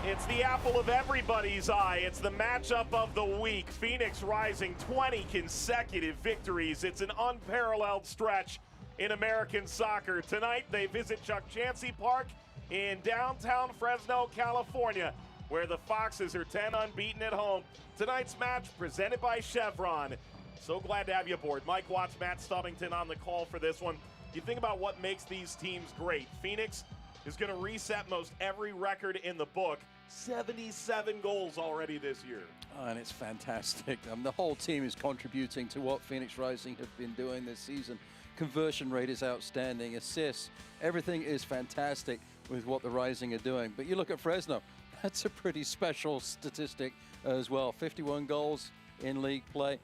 It's the apple of everybody's eye. It's the matchup of the week. Phoenix Rising, 20 consecutive victories. It's an unparalleled stretch in American soccer. Tonight, they visit Chuck Chansey Park in downtown Fresno, California, where the Foxes are 10 unbeaten at home. Tonight's match presented by Chevron. So glad to have you aboard. Mike Watts, Matt Stubbington on the call for this one. You think about what makes these teams great. Phoenix is going to reset most every record in the book. 77 goals already this year. Oh, and it's fantastic. The whole team is contributing to what Phoenix Rising have been doing this season. Conversion rate is outstanding. Assists, everything is fantastic with what the Rising are doing. But you look at Fresno, that's a pretty special statistic as well. 51 goals in league play.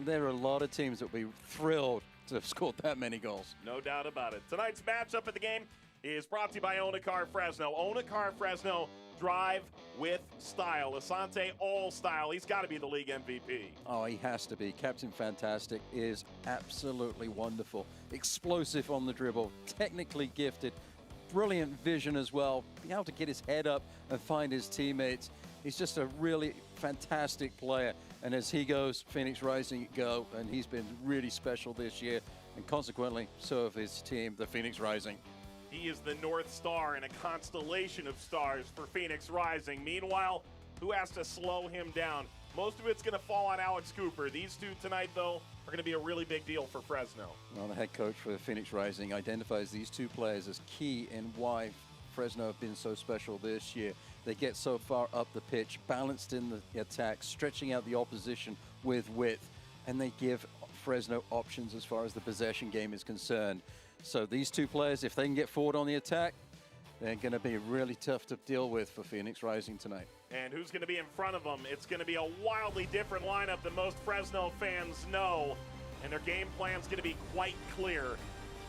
There are a lot of teams that will be thrilled to have scored that many goals. No doubt about it. Tonight's matchup of the game is brought to you by Onacar Fresno. Onacar Fresno, drive with style. Asante all style. He's got to be the league MVP. Oh, he has to be. Captain Fantastic is absolutely wonderful. Explosive on the dribble, technically gifted, brilliant vision as well. Being able to get his head up and find his teammates. He's just a really fantastic player. And as he goes, Phoenix Rising go, and he's been really special this year. And consequently, so have his team, the Phoenix Rising. He is the North Star in a constellation of stars for Phoenix Rising. Meanwhile, who has to slow him down? Most of it's going to fall on Alex Cooper. These two tonight, though, are going to be a really big deal for Fresno. Well, the head coach for Phoenix Rising identifies these two players as key in why Fresno have been so special this year. They get so far up the pitch, balanced in the attack, stretching out the opposition with width, and they give Fresno options as far as the possession game is concerned. So these two players, if they can get forward on the attack, they're going to be really tough to deal with for Phoenix Rising tonight. And who's going to be in front of them? It's going to be a wildly different lineup than most Fresno fans know, and their game plan's going to be quite clear.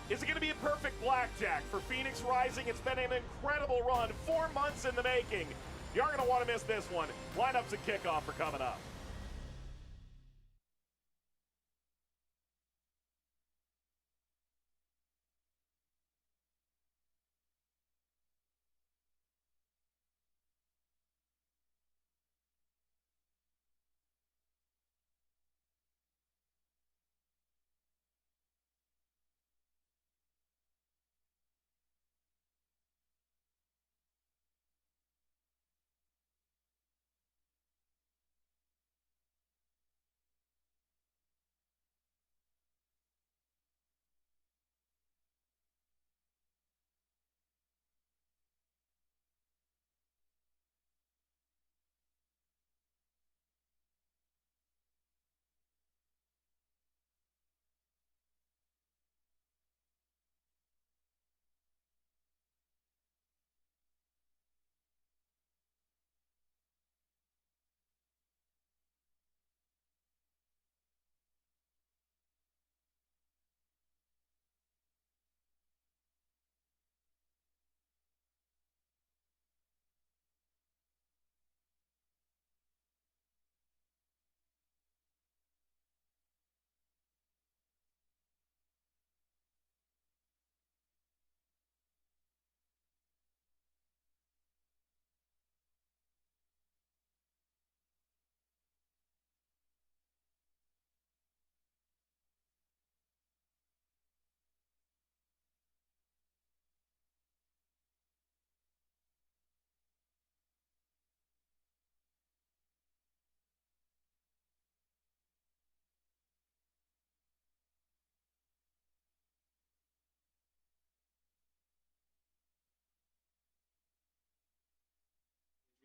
Is it going to be a perfect blackjack for Phoenix Rising? It's been an incredible run, 4 months in the making. You aren't going to want to miss this one. Lineups and kickoff are coming up.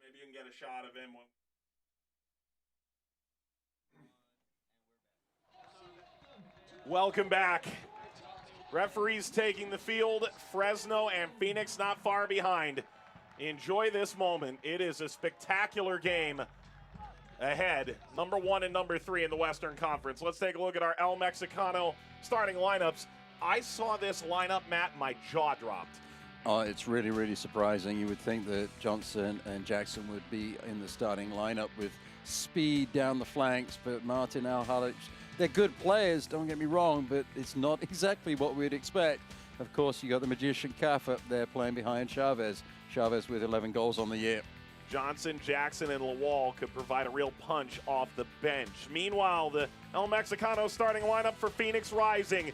Maybe you can get a shot of him. Welcome back. Referees taking the field. Fresno and Phoenix not far behind. Enjoy this moment. It is a spectacular game ahead. Number 1 and number 3 in the Western Conference. Let's take a look at our El Mexicano starting lineups. I saw this lineup, Matt, my jaw dropped. Oh, it's really, really surprising. You would think that Johnson and Jackson would be in the starting lineup with speed down the flanks, but Martin Alhalic, they're good players, don't get me wrong, but it's not exactly what we'd expect. Of course, you got the magician Caf up there playing behind Chavez. Chavez with 11 goals on the year. Johnson, Jackson, and Lawal could provide a real punch off the bench. Meanwhile, the El Mexicano starting lineup for Phoenix Rising.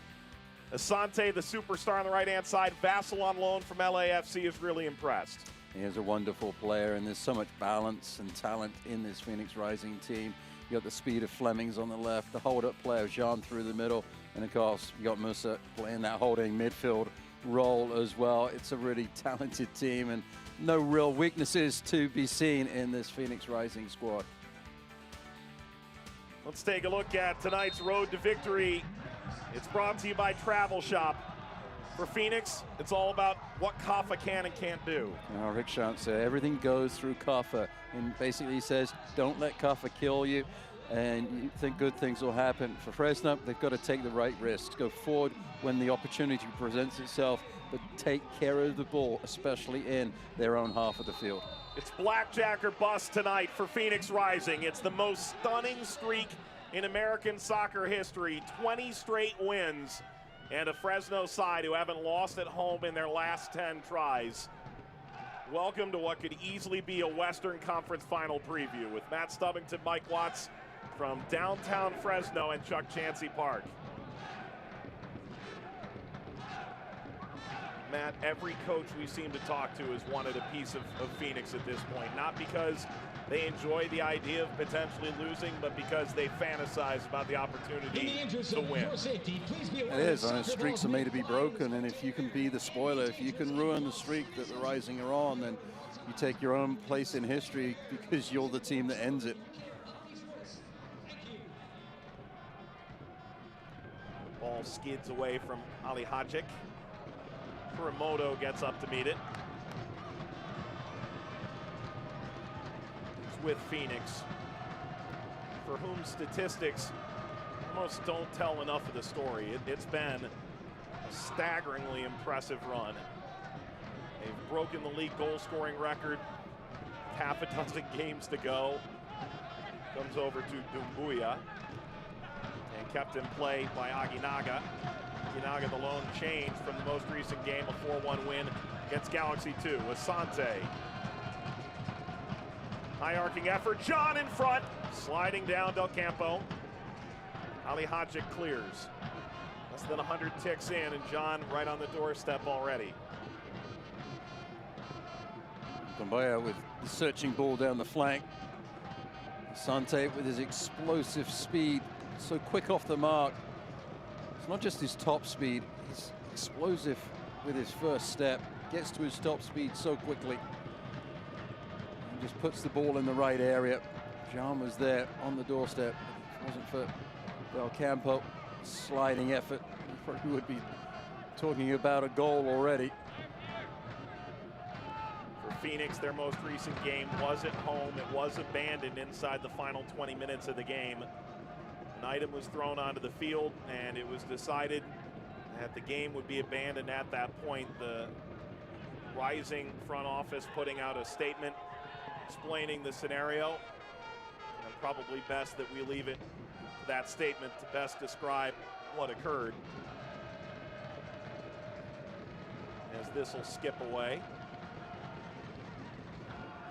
Asante, the superstar on the right-hand side. Vassell on loan from LAFC is really impressed. He is a wonderful player, and there's so much balance and talent in this Phoenix Rising team. You got the speed of Flemings on the left, the hold-up player Jean through the middle, and of course you got Musa playing that holding midfield role as well. It's a really talented team, and no real weaknesses to be seen in this Phoenix Rising squad. Let's take a look at tonight's road to victory. It's brought to you by Travel Shop. For Phoenix, it's all about what Kaffa can and can't do. Rick Shant said everything goes through Kaffa, and basically he says, don't let Kaffa kill you, and you think good things will happen. For Fresno, they've got to take the right risks, go forward when the opportunity presents itself, but take care of the ball, especially in their own half of the field. It's blackjack or bust tonight for Phoenix Rising. It's the most stunning streak in American soccer history, 20 straight wins, and a Fresno side who haven't lost at home in their last 10 tries. Welcome to what could easily be a Western Conference final preview with Matt Stubbington, Mike Watts from downtown Fresno and Chuck Chansey Park. Matt, every coach we seem to talk to has wanted a piece of Phoenix at this point, not because they enjoy the idea of potentially losing, but because they fantasize about the opportunity to win. It is, and streaks are made to be broken, and if you can be the spoiler, if you can ruin the streak that the Rising are on, then you take your own place in history because you're the team that ends it. Ball skids away from Ali Hadjic. Kuramoto gets up to meet it. It's with Phoenix, for whom statistics almost don't tell enough of the story. It's been a staggeringly impressive run. They've broken the league goal-scoring record. Half a dozen games to go. Comes over to Dumbuya and kept in play by Aguinaga. Aguinaga, the lone change from the most recent game, a 4-1 win against Galaxy 2. Asante. High arcing effort, John in front, sliding down Del Campo. Ali Hadjic clears. Less than 100 ticks in, and John right on the doorstep already. Dumbuya with the searching ball down the flank. Asante with his explosive speed, so quick off the mark. It's not just his top speed, he's explosive with his first step, gets to his top speed so quickly. He just puts the ball in the right area. Jean was there on the doorstep. If it wasn't for Del Campo, sliding effort, he probably would be talking about a goal already. For Phoenix, their most recent game was at home. It was abandoned inside the final 20 minutes of the game. An item was thrown onto the field, and it was decided that the game would be abandoned at that point. The Rising front office putting out a statement explaining the scenario. And probably best that we leave it to that statement to best describe what occurred. As this will skip away.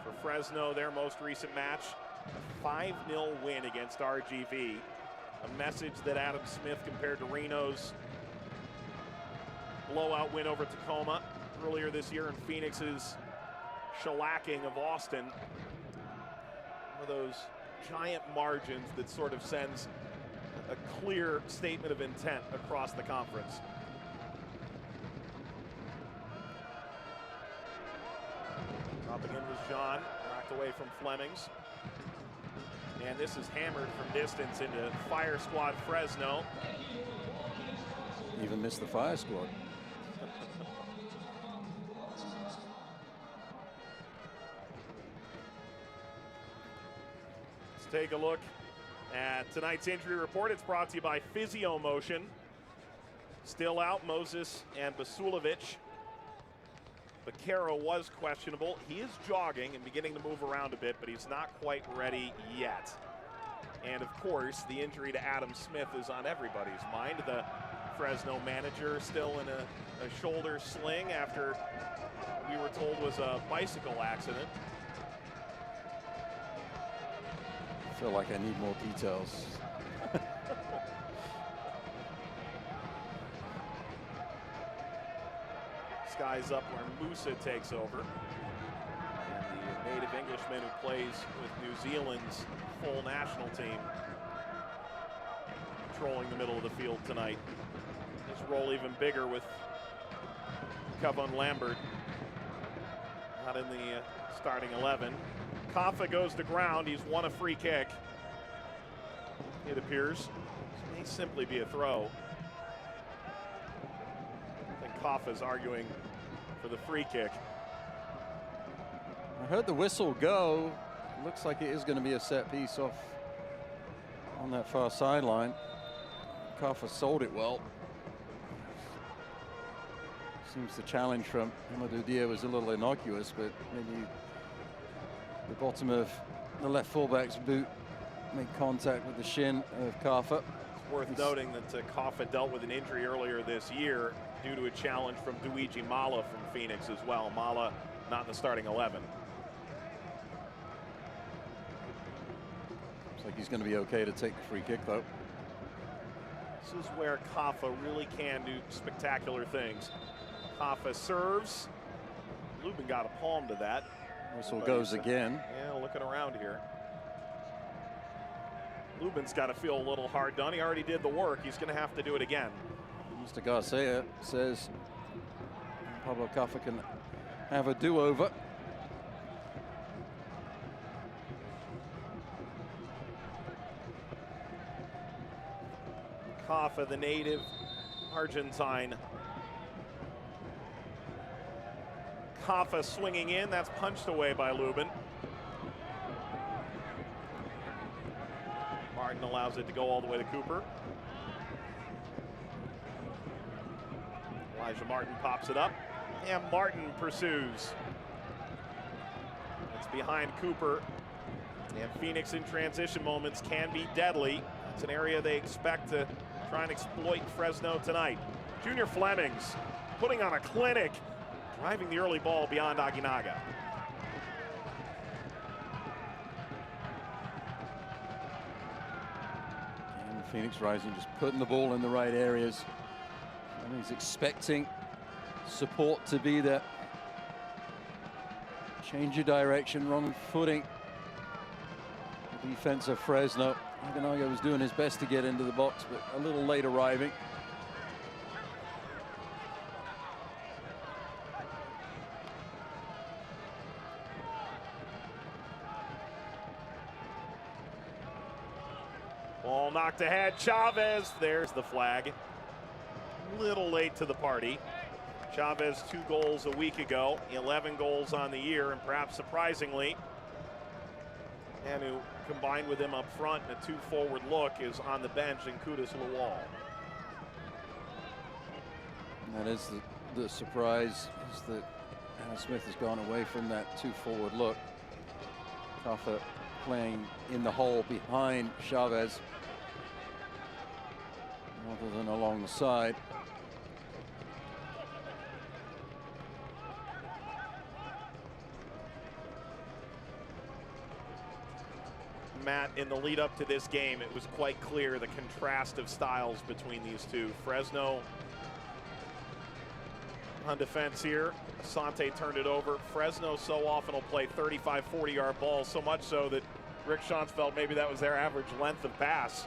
For Fresno, their most recent match, a 5-0 win against RGV. A message that Adam Smith compared to Reno's blowout win over Tacoma earlier this year, and Phoenix's shellacking of Austin. One of those giant margins that sort of sends a clear statement of intent across the conference. Dropping in was Jean, knocked away from Flemings. And this is hammered from distance into Fire Squad Fresno. Even missed the Fire Squad. Let's take a look at tonight's injury report. It's brought to you by Physio Motion. Still out, Moses and Basulovic. Vaquero was questionable. He is jogging and beginning to move around a bit, but he's not quite ready yet. And of course, the injury to Adam Smith is on everybody's mind. The Fresno manager still in a shoulder sling after we were told was a bicycle accident. feel like I need more details. Sky's up where Musa takes over. And the native Englishman who plays with New Zealand's full national team controlling the middle of the field tonight. His role even bigger with Kevin Lambert not in the starting 11. Kaffa goes to ground. He's won a free kick. It appears. This may simply be a throw. I think Kaffa's arguing for the free kick. I heard the whistle go. Looks like it is going to be a set piece off on that far sideline. Kaffa sold it well. Seems the challenge from Amadou Dia was a little innocuous, but maybe the bottom of the left fullback's boot made contact with the shin of Kaffa. It's worth noting that Kaffa dealt with an injury earlier this year due to a challenge from Duiji Mala from Phoenix as well. Mala not in the starting 11. Looks like he's going to be okay to take the free kick, though. This is where Kaffa really can do spectacular things. Kaffa serves. Lubin got a palm to that. Whistle goes again. Yeah, looking around here. Lubin's got to feel a little hard done. He already did the work. He's going to have to do it again. Mr. Garcia says Pablo Kaffa can have a do-over. Kaffa, the native Argentine. Kaffa swinging in. That's punched away by Lubin. Martin allows it to go all the way to Cooper. Elijah Martin pops it up, and Martin pursues. It's behind Cooper, and Phoenix in transition moments can be deadly. It's an area they expect to try and exploit Fresno tonight. Junior Flemings putting on a clinic, driving the early ball beyond Aguinaga. And Phoenix Rising just putting the ball in the right areas. And he's expecting support to be there. Change your direction, wrong footing. The defense of Fresno. Aguinaga was doing his best to get into the box, but a little late arriving. Ball knocked ahead. Chavez, there's the flag. Little late to the party. Chavez 2 goals a week ago, 11 goals on the year, and perhaps surprisingly, and who combined with him up front in a 2-forward look is on the bench in Kudus Lawal. That is the surprise, is that Anna Smith has gone away from that 2-forward look. Kaffa playing in the hole behind Chavez rather than along the side. Matt, in the lead up to this game, it was quite clear the contrast of styles between these two. Fresno on defense here. Asante turned it over. Fresno so often will play 35, 40-yard balls, so much so that Rick Schantz felt maybe that was their average length of pass.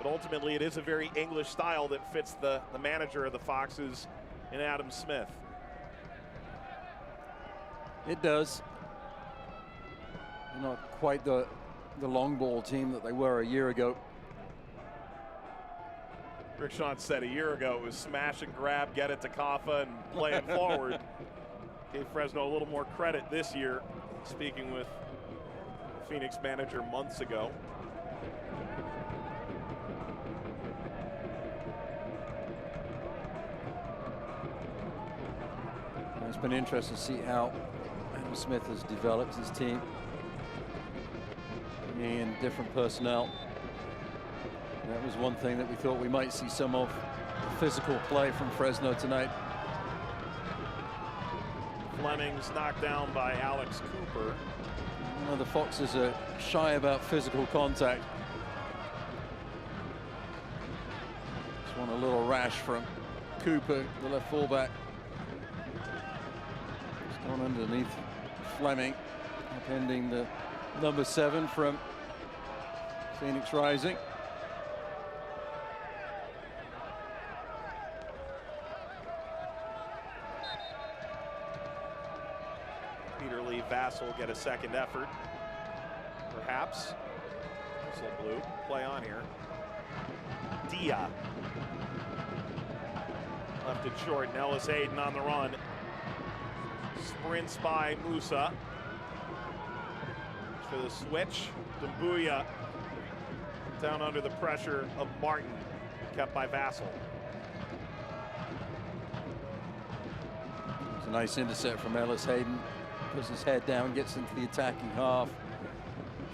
But ultimately, it is a very English style that fits the manager of the Foxes in Adam Smith. It does. Not quite the long ball team that they were a year ago. Rick Schantz said a year ago it was smash and grab, get it to Kaffa, and play it forward. Gave Fresno a little more credit this year, speaking with the Phoenix manager months ago. It's been interesting to see how Adam Smith has developed his team. Bringing in different personnel. And that was one thing that we thought we might see some of the physical play from Fresno tonight. Flemings knocked down by Alex Cooper. One of the Foxes are shy about physical contact. This one a little rash from Cooper, the left fullback. It's gone underneath Fleming, upending the number 7 from Phoenix Rising. Peter Lee Vassell get a second effort. Perhaps. Whistle blue. Play on here. Dia. Left it short. Ellis Hayden on the run. Sprints by Musa. For the switch. Dumbuya down under the pressure of Martin. Kept by Vassell. It's a nice intercept from Ellis Hayden. Puts his head down, gets into the attacking half.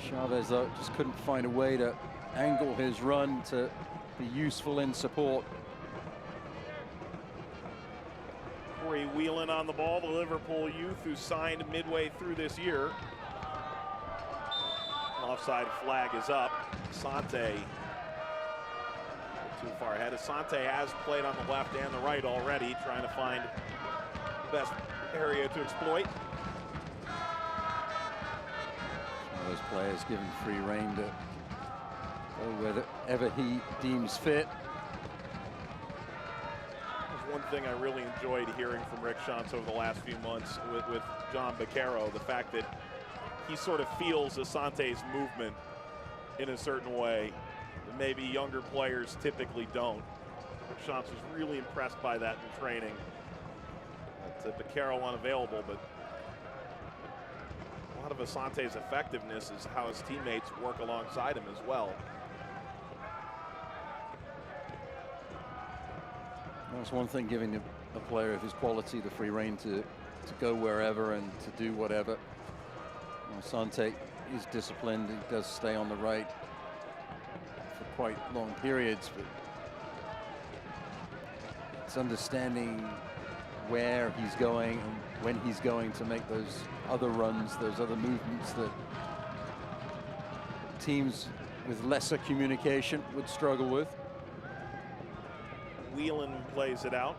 Chavez, though, just couldn't find a way to angle his run to be useful in support. Corey Whelan on the ball, the Liverpool youth who signed midway through this year. Offside flag is up. Asante too far ahead. Asante has played on the left and the right already, trying to find the best area to exploit. Those players given free rein to go wherever he deems fit. There's one thing I really enjoyed hearing from Rick Shantz over the last few months with John Baccaro, the fact that he sort of feels Asante's movement in a certain way that maybe younger players typically don't. Rick Shantz was really impressed by that in training. Baccaro unavailable, but a lot of Asante's effectiveness is how his teammates work alongside him as well. That's one thing, giving a player of his quality the free rein to go wherever and to do whatever. Asante is disciplined. He does stay on the right for quite long periods, but it's understanding where he's going and when he's going to make those other runs, those other movements that teams with lesser communication would struggle with. Whelan plays it out.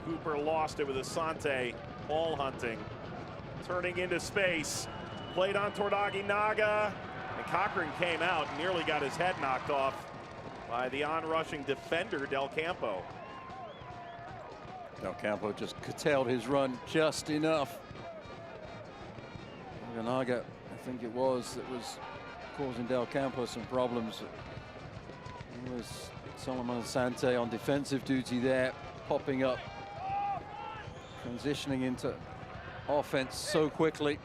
Cooper lost it with Asante ball hunting, turning into space, played on toward Aguinaga, and Cochran came out and nearly got his head knocked off by the on-rushing defender Del Campo. Del Campo just curtailed his run just enough. Aguinaga, I think it was, that was causing Del Campo some problems. It was Solomon Asante on defensive duty there, popping up, transitioning into offense so quickly.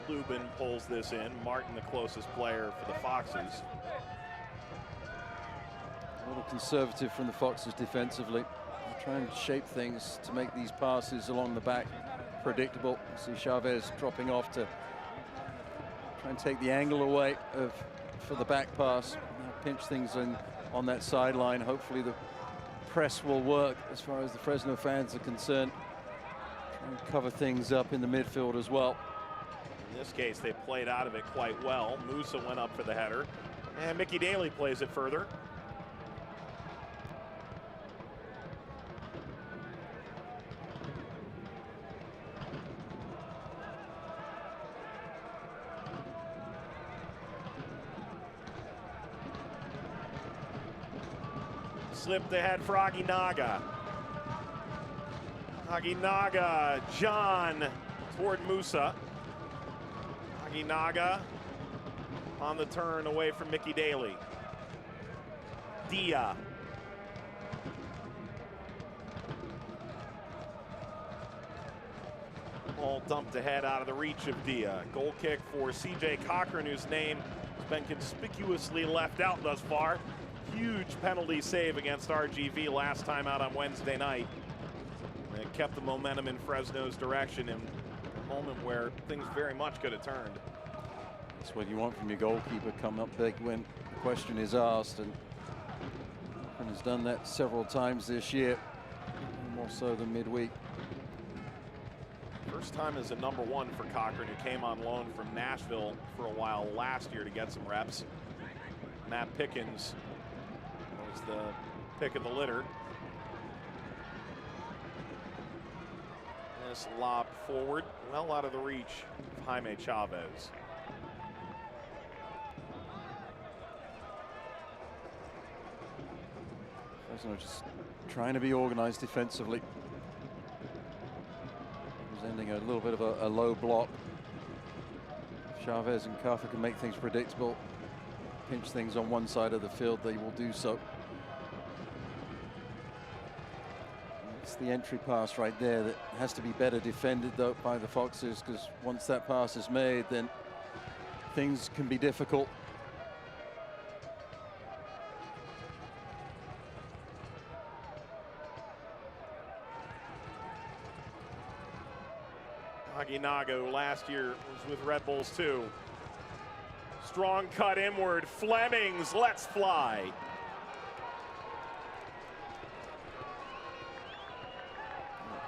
Lubin pulls this in. Martin, the closest player for the Foxes. A little conservative from the Foxes defensively. They're trying to shape things to make these passes along the back predictable. You see Chavez dropping off to try and take the angle away for the back pass. Now pinch things in on that sideline. Hopefully the press will work as far as the Fresno fans are concerned. Try and cover things up in the midfield as well. In this case, they played out of it quite well. Musa went up for the header, and Mickey Daly plays it further. Slipped ahead for Aguinaga. Aguinaga, John toward Musa. Aguinaga on the turn away from Mickey Daly. Dia. Ball dumped ahead out of the reach of Dia. Goal kick for CJ Cochran, whose name has been conspicuously left out thus far. Huge penalty save against RGV last time out on Wednesday night. And it kept the momentum in Fresno's direction, and moment where things very much could have turned. That's what you want from your goalkeeper, come up big when the question is asked, and has done that several times this year, more so than midweek. First time as a #1 for Cochran, who came on loan from Nashville for a while last year to get some reps. Matt Pickens was the pick of the litter. This lob forward, well out of the reach of Jaime Chavez. Fresno just trying to be organized defensively. Presenting a little bit of a low block. Chavez and Kafka can make things predictable. Pinch things on one side of the field, they will do so. It's the entry pass right there that has to be better defended though by the Foxes, because once that pass is made, then things can be difficult. Aguinago last year was with Red Bulls too. Strong cut inward. Flemings lets fly.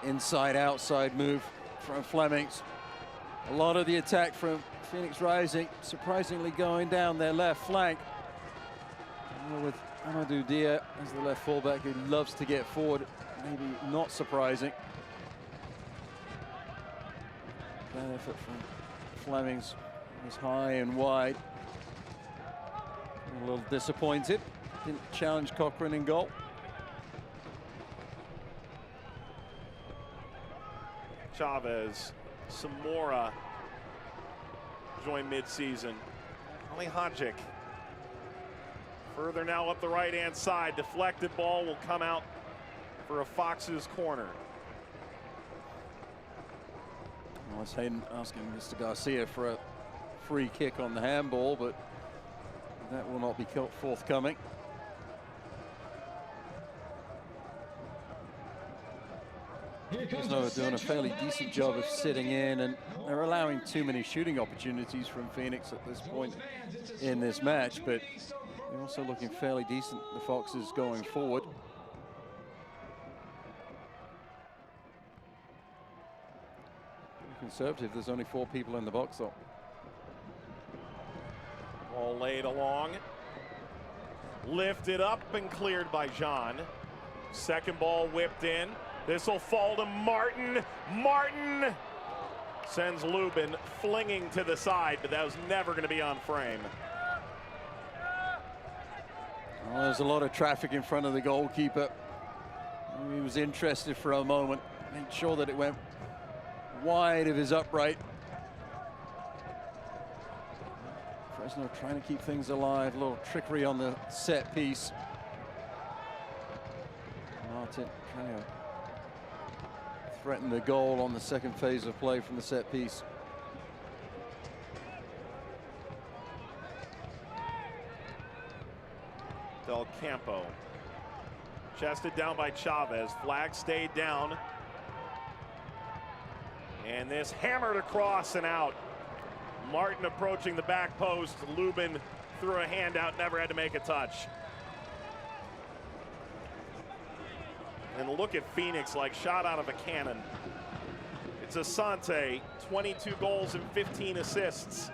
Inside outside move from Flemings. A lot of the attack from Phoenix Rising surprisingly going down their left flank. With Amadou Dia as the left fullback who loves to get forward, maybe not surprising. That effort from Flemings was high and wide. A little disappointed. Didn't challenge Cochran in goal. Chavez, Samora joined mid-season. Ali Hadjic further now up the right-hand side. Deflected ball will come out for a Fox's corner. I was asking Mr. Garcia for a free kick on the handball, but that will not be forthcoming. Fresno are doing a fairly decent job of sitting in, and they're allowing too many shooting opportunities from Phoenix at this point in this match, but they're also looking fairly decent, the Foxes, going forward. Conservative, there's only 4 people in the box though. Ball laid along, lifted up and cleared by Jean. Second ball whipped in. This will fall to Martin. Martin sends Lubin flinging to the side, but that was never going to be on frame. Well, there's a lot of traffic in front of the goalkeeper. He was interested for a moment, made sure that it went wide of his upright. Fresno trying to keep things alive. A little trickery on the set piece. Martin trying to threaten the goal on the second phase of play from the set piece. Del Campo. Chested down by Chavez. Flag stayed down. And this hammered across and out. Martin approaching the back post. Lubin threw a hand out, never had to make a touch. And look at Phoenix, like shot out of a cannon. It's Asante, 22 goals and 15 assists.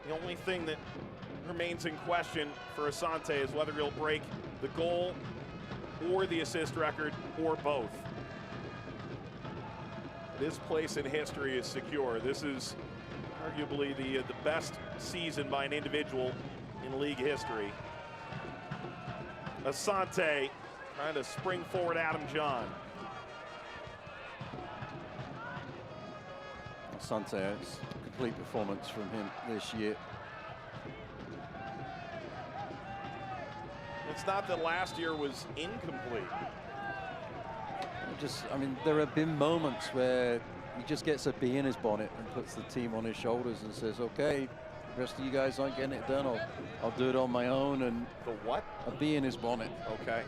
The only thing that remains in question for Asante is whether he'll break the goal or the assist record, or both. This place in history is secure. This is arguably the best season by an individual in league history. Asante trying to spring forward Adam John. Asante, it's a complete performance from him this year. It's not that last year was incomplete. I mean, there have been moments where he just gets a bee in his bonnet and puts the team on his shoulders and says, okay, the rest of you guys aren't getting it done, I'll do it on my own. And the what? A bee in his bonnet. Okay.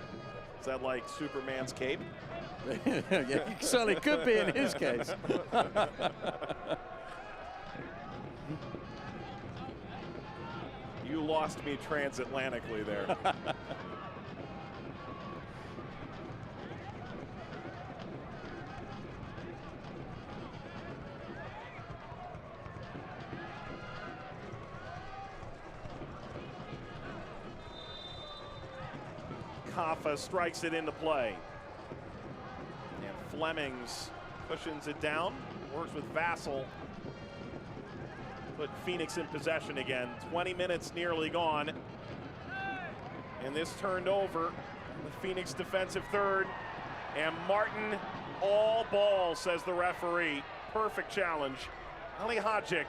Is that like Superman's cape? Yeah, certainly could be in his case. You lost me transatlantically there. Kaffa strikes it into play. And Flemings cushions it down, works with Vassell. Put Phoenix in possession again. 20 minutes nearly gone. And this turned over. The Phoenix defensive third. And Martin, all ball, says the referee. Perfect challenge. Ali Hadjic,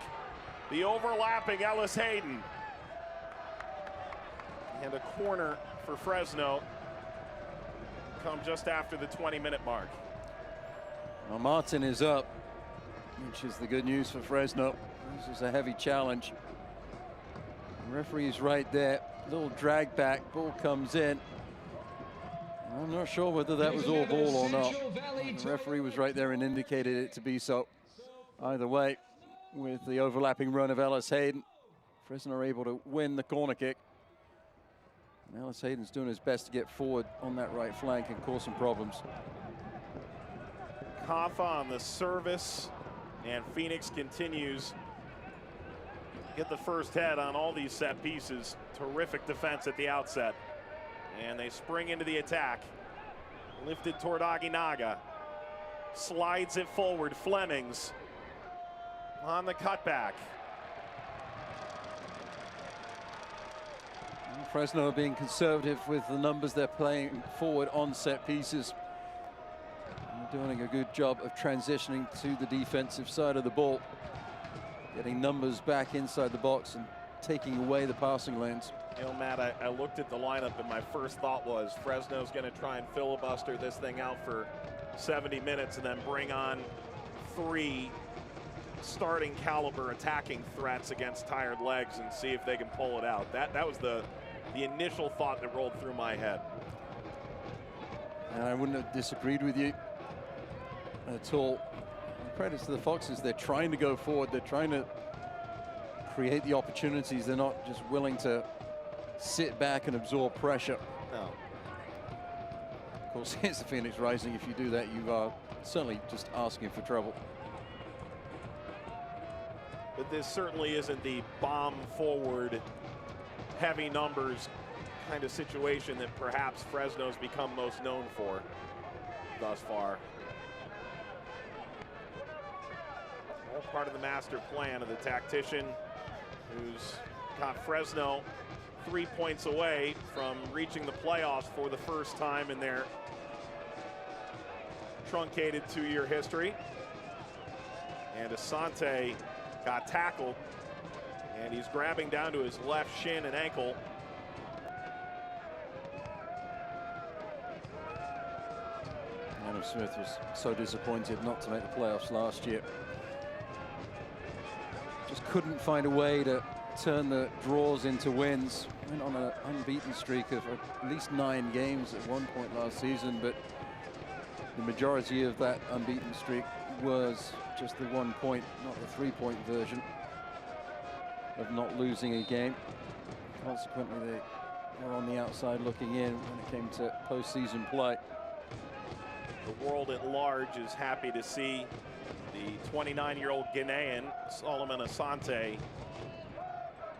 the overlapping Ellis Hayden. And a corner for Fresno. Come just after the 20-minute mark. Well, Martin is up, which is the good news for Fresno. This is a heavy challenge. The referee's right there. Little drag back, ball comes in. I'm not sure whether that was all ball or not. The referee was right there and indicated it to be so. Either way, with the overlapping run of Ellis Hayden, Fresno are able to win the corner kick. And Ellis Hayden's doing his best to get forward on that right flank and cause some problems. Kaffa on the service, and Phoenix continues. Get the first head on all these set pieces. Terrific defense at the outset. And they spring into the attack. Lifted toward Aguinaga. Slides it forward. Flemings on the cutback. Fresno are being conservative with the numbers they're playing forward on set pieces. They're doing a good job of transitioning to the defensive side of the ball. Getting numbers back inside the box and taking away the passing lanes. You know, Matt, I looked at the lineup and my first thought was Fresno's going to try and filibuster this thing out for 70 minutes and then bring on 3 starting caliber attacking threats against tired legs and see if they can pull it out. That was the initial thought that rolled through my head. And I wouldn't have disagreed with you at all. Credit to the Foxes, they're trying to go forward, they're trying to create the opportunities, they're not just willing to sit back and absorb pressure. No. Of course, it's the Phoenix Rising. If you do that, you are certainly just asking for trouble. But this certainly isn't the bomb forward, heavy numbers kind of situation that perhaps Fresno's become most known for thus far. All part of the master plan of the tactician who's got Fresno 3 points away from reaching the playoffs for the first time in their truncated 2-year history. And Asante got tackled, and he's grabbing down to his left shin and ankle. Adam Smith was so disappointed not to make the playoffs last year. Just couldn't find a way to turn the draws into wins. Went on an unbeaten streak of at least 9 games at one point last season, but the majority of that unbeaten streak was just the 1 point, not the 3-point version of not losing a game. Consequently, they were on the outside looking in when it came to postseason play. The world at large is happy to see the 29-year-old Ghanaian, Solomon Asante,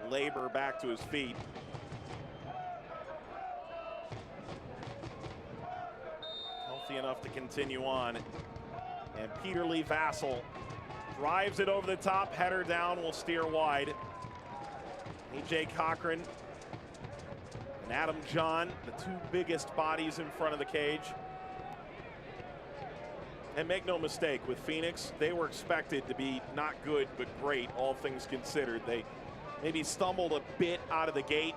labor back to his feet. Healthy enough to continue on. And Peter Lee Vassell drives it over the top, header down, will steer wide. A.J. Cochran and Adam John, the 2 biggest bodies in front of the cage. And make no mistake, with Phoenix, they were expected to be not good, but great, all things considered. They maybe stumbled a bit out of the gate.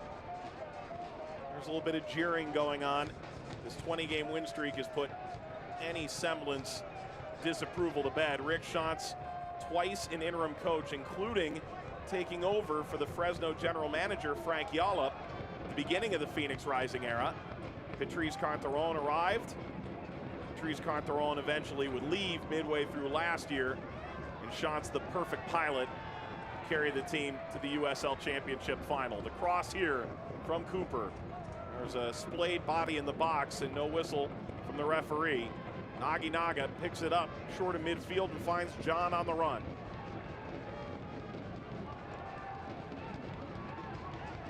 There's a little bit of jeering going on. This 20-game win streak has put any semblance disapproval to bed. Rick Schantz, twice an interim coach, including taking over for the Fresno general manager, Frank Yala, at the beginning of the Phoenix Rising era. Patrice Carteron arrived. Patrice Carteron eventually would leave midway through last year, and Shant's the perfect pilot to carry the team to the USL Championship final. The cross here from Cooper. There's a splayed body in the box and no whistle from the referee. Naginaga picks it up short of midfield and finds John on the run.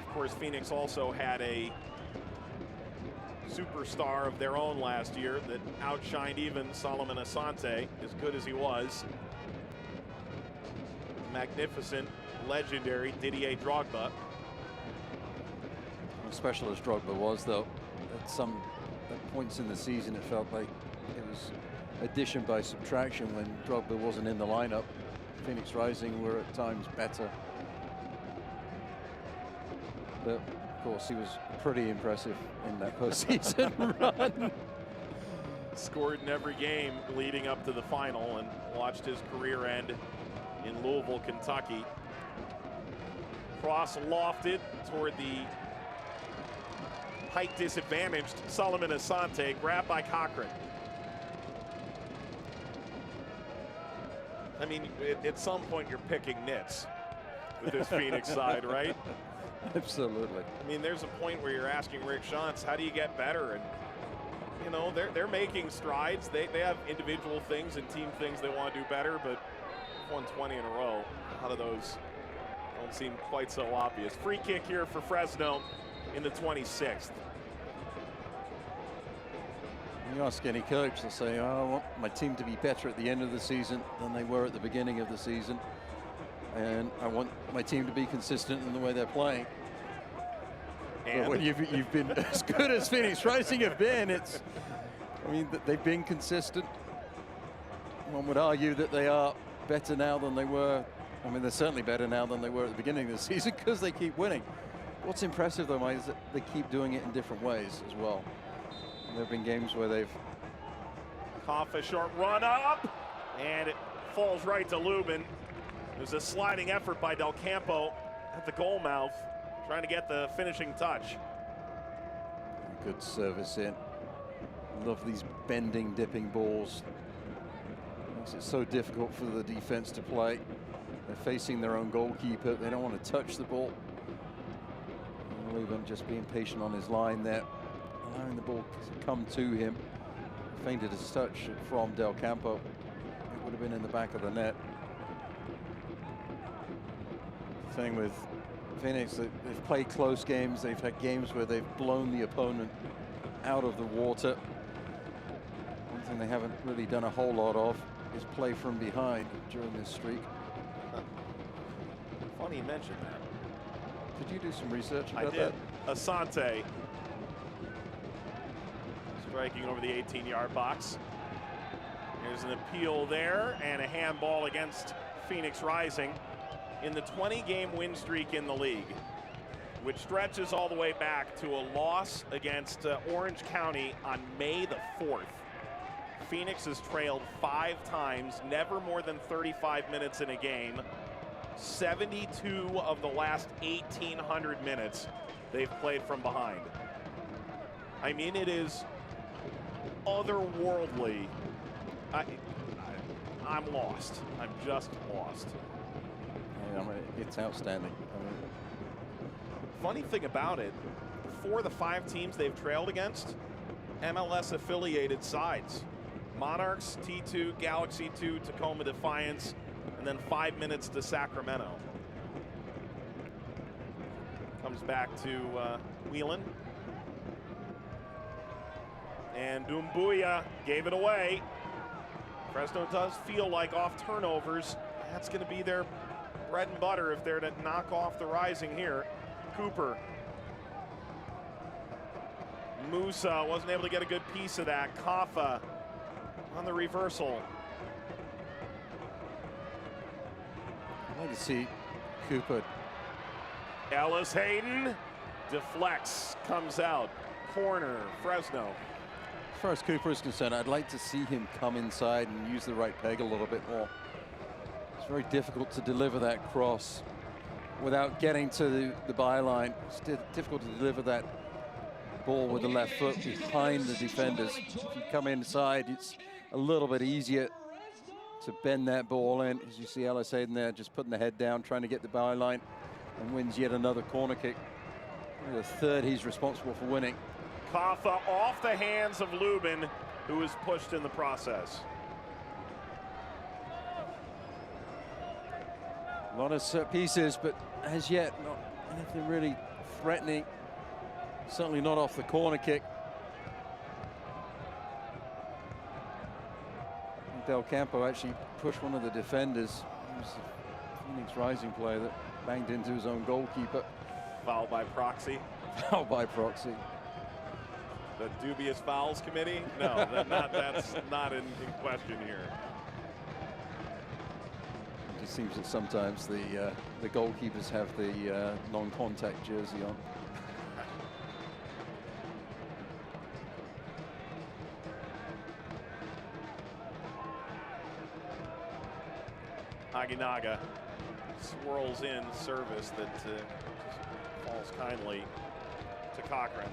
Of course, Phoenix also had a superstar of their own last year that outshined even Solomon Asante, as good as he was. Magnificent, legendary Didier Drogba. As special as Drogba was, though, at points in the season it felt like it was addition by subtraction when Drogba wasn't in the lineup. Phoenix Rising were at times better. But of course he was pretty impressive in that postseason run. Scored in every game leading up to the final and watched his career end in Louisville, Kentucky. Cross lofted toward the height disadvantaged Solomon Asante, grabbed by Cochran. I mean, at some point you're picking nits with this Phoenix side, right? Absolutely. I mean, there's a point where you're asking Rick Shantz, how do you get better? And you know, they're making strides. They have individual things and team things they want to do better, but 120 in a row, a lot of those don't seem quite so obvious. Free kick here for Fresno in the 26th. You ask any coach, they'll say, oh, I want my team to be better at the end of the season than they were at the beginning of the season. And I want my team to be consistent in the way they're playing. And but when you've been as good as Phoenix Rising have been, I mean, they've been consistent. One would argue that they are better now than they were. I mean, they're certainly better now than they were at the beginning of the season because they keep winning. What's impressive, though, Mike, is that they keep doing it in different ways as well. And there have been games where they've... Koffa short run up, and it falls right to Lubin. There's a sliding effort by Del Campo at the goal mouth, trying to get the finishing touch. Good service in. Love these bending, dipping balls. Makes it so difficult for the defense to play. They're facing their own goalkeeper. They don't want to touch the ball. Lubin just being patient on his line there, allowing the ball to come to him. Feinted his touch from Del Campo. It would have been in the back of the net. The thing with Phoenix, they've played close games. They've had games where they've blown the opponent out of the water. One thing they haven't really done a whole lot of is play from behind during this streak. Funny you mentioned that. Did you do some research about I did. Asante striking over the 18-yard box. There's an appeal there and a handball against Phoenix Rising in the 20-game win streak in the league, which stretches all the way back to a loss against Orange County on May the 4th. Phoenix has trailed 5 times, never more than 35 minutes in a game. 72 of the last 1,800 minutes they've played from behind. I mean, it is otherworldly. I'm lost. I'm just lost. Yeah, I mean, it's outstanding. I mean, funny thing about it, 4 of the 5 teams they've trailed against, MLS affiliated sides. Monarchs, T2, Galaxy 2, Tacoma Defiance, and then 5 minutes to Sacramento. Comes back to Whelan. And Doumbouya gave it away. Fresno does feel like off turnovers, that's going to be their bread and butter if they're to knock off the Rising here. Cooper. Musa wasn't able to get a good piece of that. Koffa on the reversal. I'd like to see Cooper. Ellis Hayden deflects, comes out. Corner, Fresno. As far as Cooper is concerned, I'd like to see him come inside and use the right peg a little bit more. It's very difficult to deliver that cross without getting to the byline. It's difficult to deliver that ball with the left foot behind the defenders. If you come inside, it's a little bit easier to bend that ball in. As you see Ellis Hayden there, just putting the head down, trying to get the byline, and wins yet another corner kick. The third he's responsible for winning. Kaffa off the hands of Lubin, who was pushed in the process. A lot of set pieces, but as yet, not anything really threatening. Certainly not off the corner kick. Del Campo actually pushed one of the defenders. It was a Phoenix Rising player that banged into his own goalkeeper. Foul by proxy. Foul by proxy. The dubious fouls committee? No, that's not in question here. It just seems that sometimes the goalkeepers have the non-contact jersey on. Aginaga swirls in service that falls kindly to Cochran.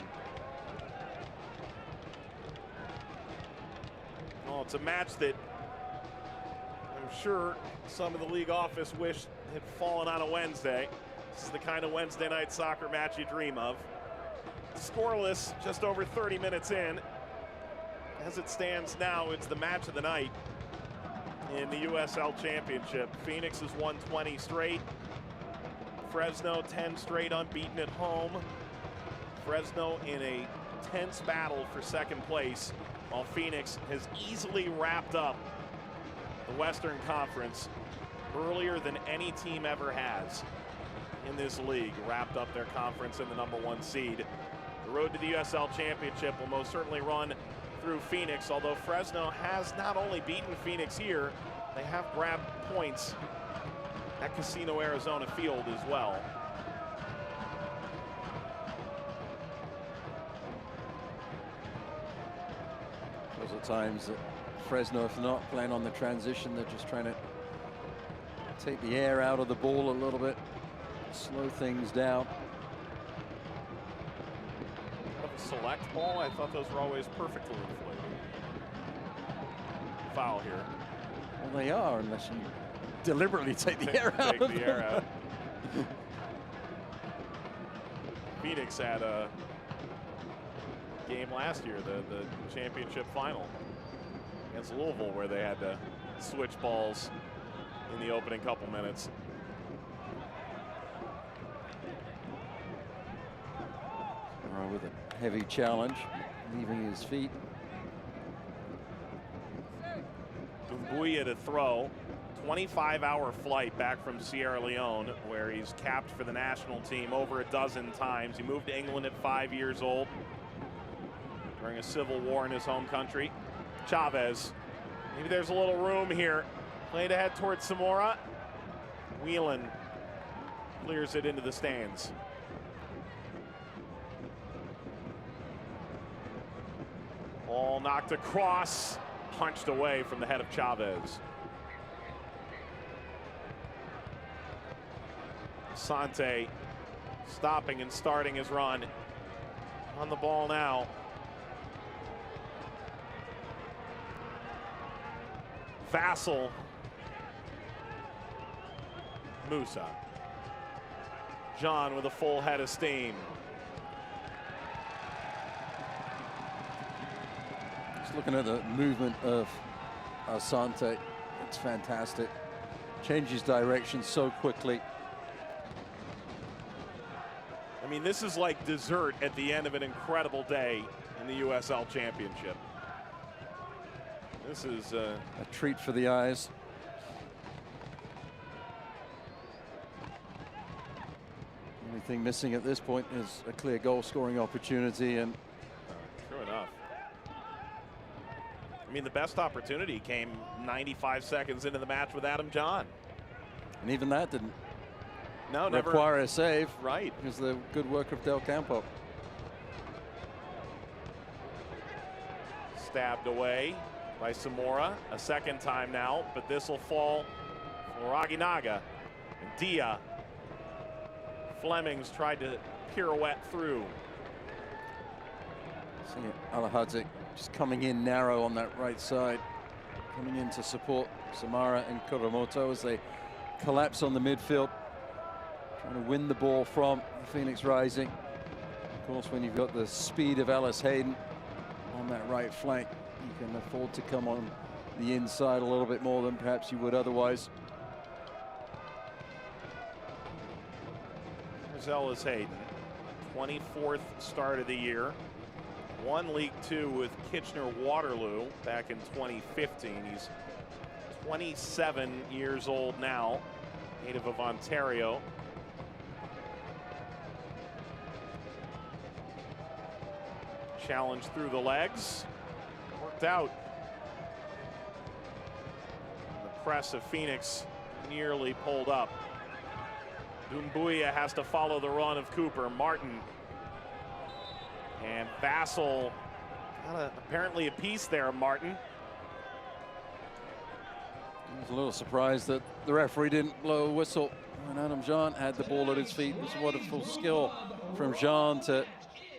Well, it's a match that I'm sure some of the league office wished had fallen on a Wednesday. This is the kind of Wednesday night soccer match you dream of. Scoreless, just over 30 minutes in. As it stands now, it's the match of the night in the USL Championship. Phoenix has won 20 straight. Fresno 10 straight unbeaten at home. Fresno in a tense battle for second place, while Phoenix has easily wrapped up the Western Conference earlier than any team ever has in this league. Wrapped up their conference in the #1 seed. The road to the USL Championship will most certainly run through Phoenix, although Fresno has not only beaten Phoenix here, they have grabbed points at Casino Arizona Field as well. Those are times that Fresno, if not playing on the transition, they're just trying to take the air out of the ball a little bit, slow things down. Select ball, I thought those were always perfectly inflated. Foul here. Well, they are, unless you deliberately take the air out. Take the air out. Phoenix had a game last year, the championship final against Louisville, where they had to switch balls in the opening couple minutes. With a heavy challenge, leaving his feet. Dumbuya to throw. 25-hour flight back from Sierra Leone, where he's capped for the national team over a dozen times. He moved to England at 5 years old during a civil war in his home country. Chavez, maybe there's a little room here. Played ahead towards Zamora. Whelan clears it into the stands. Ball knocked across, punched away from the head of Chavez. Sante stopping and starting his run. On the ball now. Vassell. Musa. John with a full head of steam. Looking at the movement of Asante, it's fantastic. Changes direction so quickly. I mean, this is like dessert at the end of an incredible day in the USL Championship. This is a treat for the eyes. The only thing missing at this point is a clear goal-scoring opportunity, and true enough. I mean, the best opportunity came 95 seconds into the match with Adam John. And even that didn't never require a save. Right. Because the good work of Del Campo. Stabbed away by Zamora a second time now, but this will fall for Aginaga. And Dia. Flemings tried to pirouette through. See it, Alahadze just coming in narrow on that right side, coming in to support Samara and Kuramoto as they collapse on the midfield, trying to win the ball from Phoenix Rising. Of course, when you've got the speed of Alice Hayden on that right flank, you can afford to come on the inside a little bit more than perhaps you would otherwise. There's Alice Hayden, 24th start of the year. Won League Two with Kitchener-Waterloo back in 2015. He's 27 years old now, native of Ontario. Challenge through the legs, worked out. The press of Phoenix nearly pulled up. Doumbouya has to follow the run of Cooper. Martin and Vassell got apparently a piece there, Martin. I was a little surprised that the referee didn't blow a whistle when Adam Jean had the ball at his feet. It was a wonderful skill from Jean to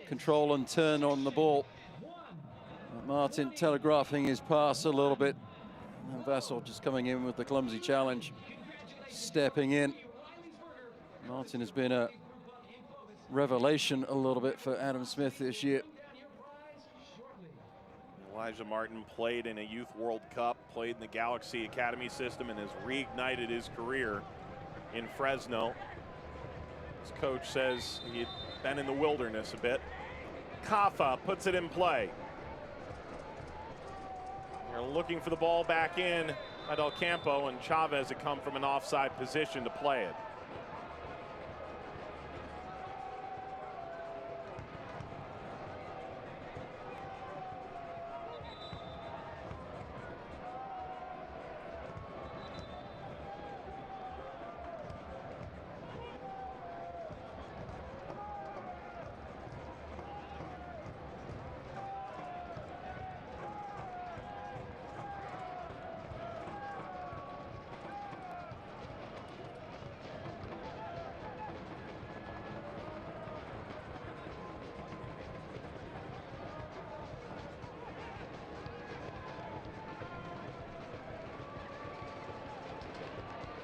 control and turn on the ball. Martin telegraphing his pass a little bit. And Vassell just coming in with the clumsy challenge, stepping in. Martin has been a revelation a little bit for Adam Smith this year. Elijah Martin played in a Youth World Cup, played in the Galaxy Academy system, and has reignited his career in Fresno. His coach says he'd been in the wilderness a bit. Kafa puts it in play. They're looking for the ball back in by Del Campo, and Chavez had come from an offside position to play it.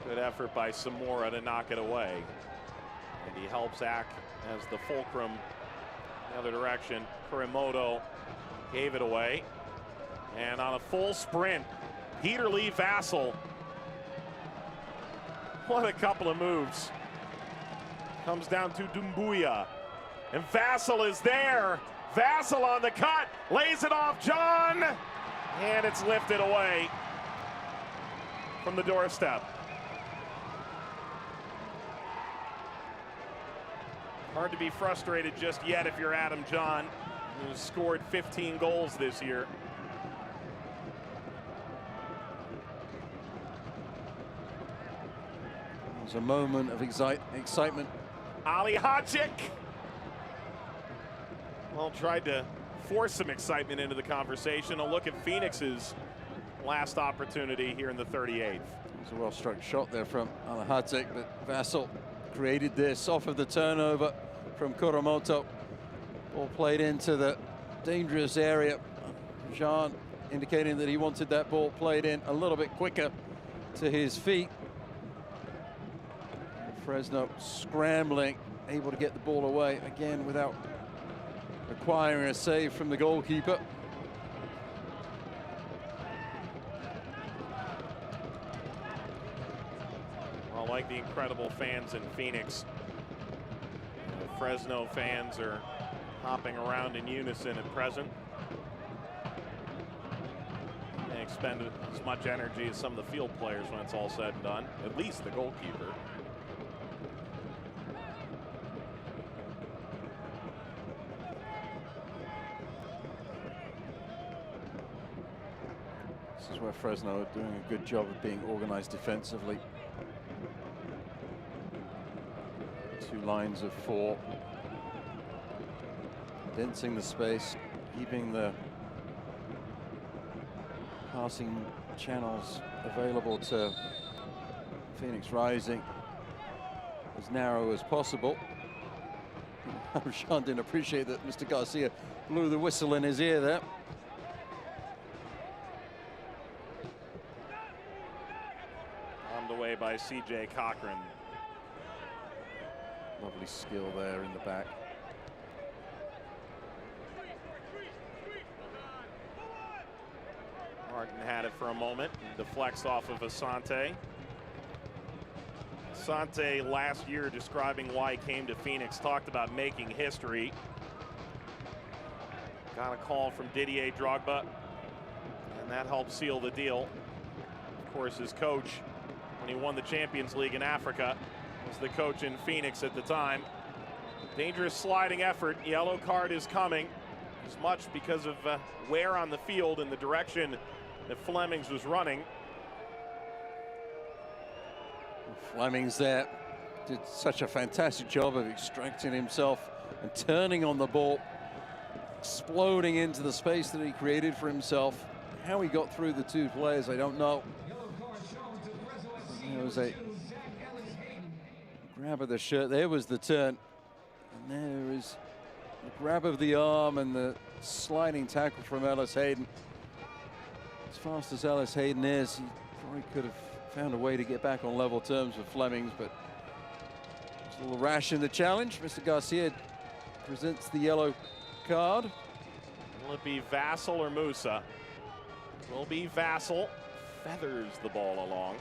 Good effort by Samora to knock it away. And he helps act as the fulcrum the other direction. Kurimoto gave it away. And on a full sprint, Peter Lee Vassell. What a couple of moves. Comes down to Doumbouya. And Vassell is there. Vassell on the cut, lays it off John. And it's lifted away from the doorstep. Hard to be frustrated just yet if you're Adam John, who's scored 15 goals this year. It was a moment of excitement. Ali Hadjic. Well, tried to force some excitement into the conversation. A look at Phoenix's last opportunity here in the 38th. It was a well-struck shot there from Alahadze, but Vassell created this off of the turnover from Kuramoto. Ball played into the dangerous area. Jean indicating that he wanted that ball played in a little bit quicker to his feet. Fresno scrambling, able to get the ball away again without requiring a save from the goalkeeper. Well, like the incredible fans in Phoenix, the Fresno fans are hopping around in unison at present. They expend as much energy as some of the field players when it's all said and done, at least the goalkeeper. This is where Fresno are doing a good job of being organized defensively. Two lines of four. Condensing the space, keeping the passing channels available to Phoenix Rising as narrow as possible. Jean didn't appreciate that Mr. Garcia blew the whistle in his ear there. On the way by C.J. Cochran. Lovely skill there in the back. Martin had it for a moment and deflects off of Asante. Asante last year, describing why he came to Phoenix, talked about making history. Got a call from Didier Drogba, and that helped seal the deal. Of course, his coach, when he won the Champions League in Africa, was the coach in Phoenix at the time. Dangerous sliding effort. Yellow card is coming, as much because of wear on the field in the direction that Flemings was running. Flemings there did such a fantastic job of extracting himself and turning on the ball, exploding into the space that he created for himself. How he got through the two players, I don't know. There was a grab of the shirt. There was the turn. And there is the grab of the arm and the sliding tackle from Ellis Hayden. As fast as Ellis Hayden is, he probably could have found a way to get back on level terms with Flemings, but it's a little rash in the challenge. Mr. Garcia presents the yellow card. Will it be Vassell or Musa? Will be Vassell. Feathers the ball along.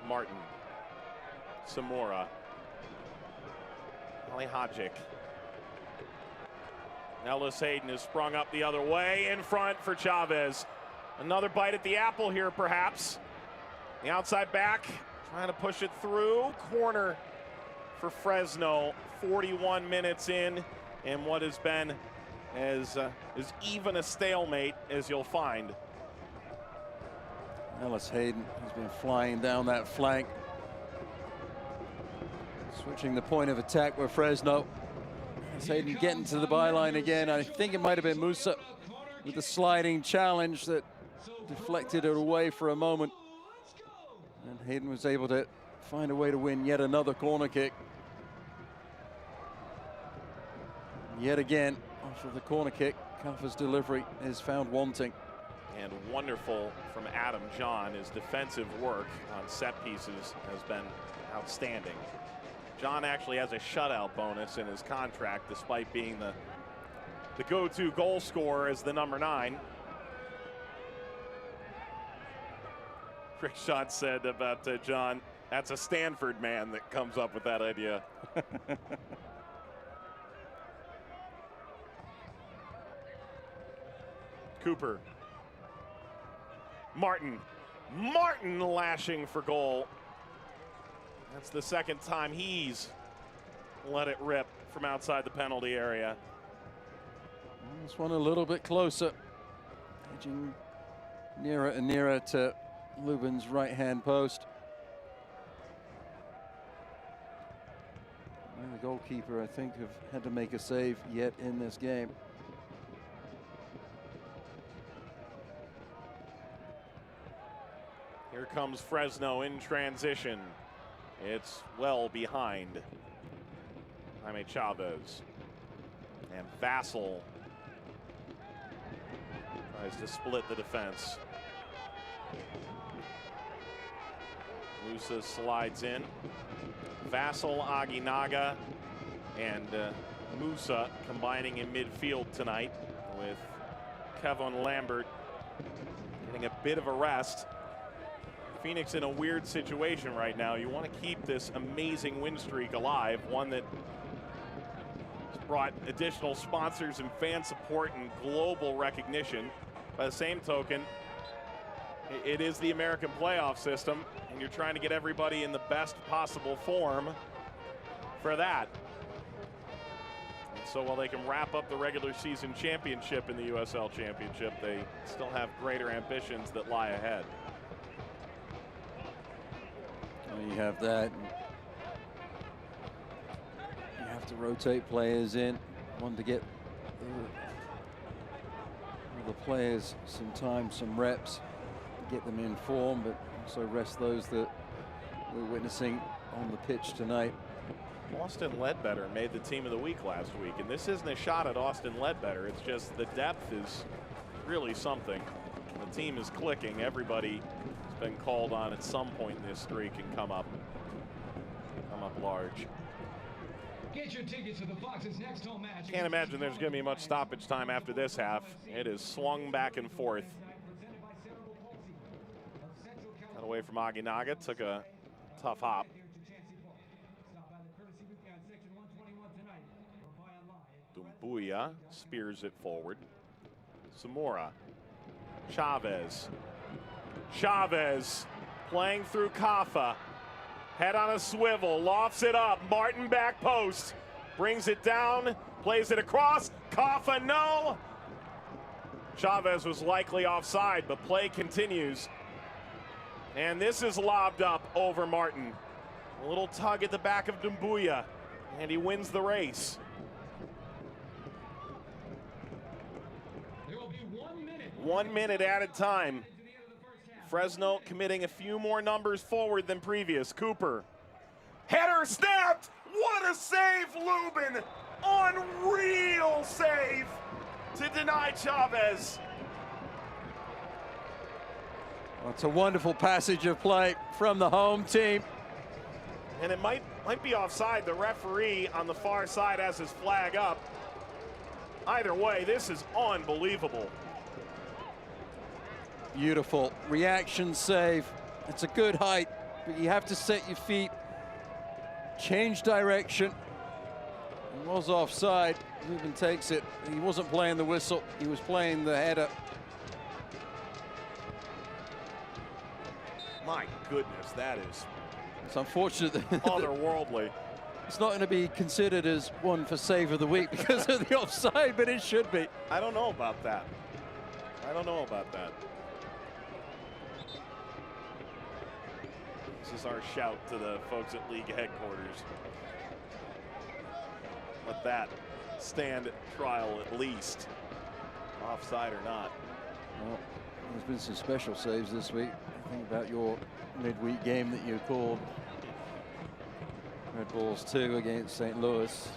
Martin. Samora. Ali Hadjic. Ellis Hayden has sprung up the other way, in front for Chavez. Another bite at the apple here, perhaps. The outside back, trying to push it through. Corner for Fresno, 41 minutes in, and what has been as even a stalemate as you'll find. Ellis Hayden has been flying down that flank. Switching the point of attack with Fresno. Ellis Hayden getting to the byline again. I think it might have been Musa with the sliding challenge that deflected it away for a moment. And Hayden was able to find a way to win yet another corner kick. Yet again, after the corner kick, Kafa's delivery is found wanting. And wonderful from Adam John. His defensive work on set pieces has been outstanding. John actually has a shutout bonus in his contract, despite being the go-to goal scorer as the number 9. Rick Schott said about John, that's a Stanford man that comes up with that idea. Cooper. Martin lashing for goal. That's the second time he's let it rip from outside the penalty area. This one a little bit closer, edging nearer and nearer to Lubin's right-hand post. And the goalkeeper, I think, have had to make a save yet in this game. Here comes Fresno in transition. It's well behind Jaime Chavez. And Vassell tries to split the defense. Musa slides in. Vassell, Aguinaga, and Musa combining in midfield tonight, with Kevin Lambert getting a bit of a rest. Phoenix in a weird situation right now. You want to keep this amazing win streak alive, one that has brought additional sponsors and fan support and global recognition. By the same token, it is the American playoff system, and you're trying to get everybody in the best possible form for that. And so while they can wrap up the regular season championship in the USL Championship, they still have greater ambitions that lie ahead. You have that. You have to rotate players in. One to get the players some time, some reps, get them in form, but also rest those that we're witnessing on the pitch tonight. Austin Ledbetter made the team of the week last week, and this isn't a shot at Austin Ledbetter. It's just the depth is really something. The team is clicking. Everybody has been called on at some point in this streak and come up large. Get your tickets to the Fox's next home match. Can't imagine there's going to be much stoppage time after this half. It is swung back and forth. Got away from Aginaga, took a tough hop. Dumbuya spears it forward. Zamora. Chavez. Chavez playing through Kafa. Head on a swivel, lofts it up. Martin back post. Brings it down, plays it across. Kafa, no! Chavez was likely offside, but play continues. And this is lobbed up over Martin. A little tug at the back of Dumbuya, and he wins the race. There will be 1 minute. 1 minute added time. Fresno committing a few more numbers forward than previous. Cooper. Header snapped! What a save, Lubin! Unreal save to deny Chavez. Well, it's a wonderful passage of play from the home team. And it might be offside. The referee on the far side has his flag up. Either way, this is unbelievable. Beautiful reaction save. It's a good height, but you have to set your feet, change direction. It was offside. Lubin takes it. He wasn't playing the whistle. He was playing the header. My goodness, that is It's unfortunate that otherworldly. it's not going to be considered as one for save of the week because of the offside, but it should be. I don't know about that. I don't know about that. This is our shout to the folks at league headquarters. Let that stand trial at least, offside or not. Well, there's been some special saves this week. Think about your midweek game that you called. Red Bulls 2 against St. Louis.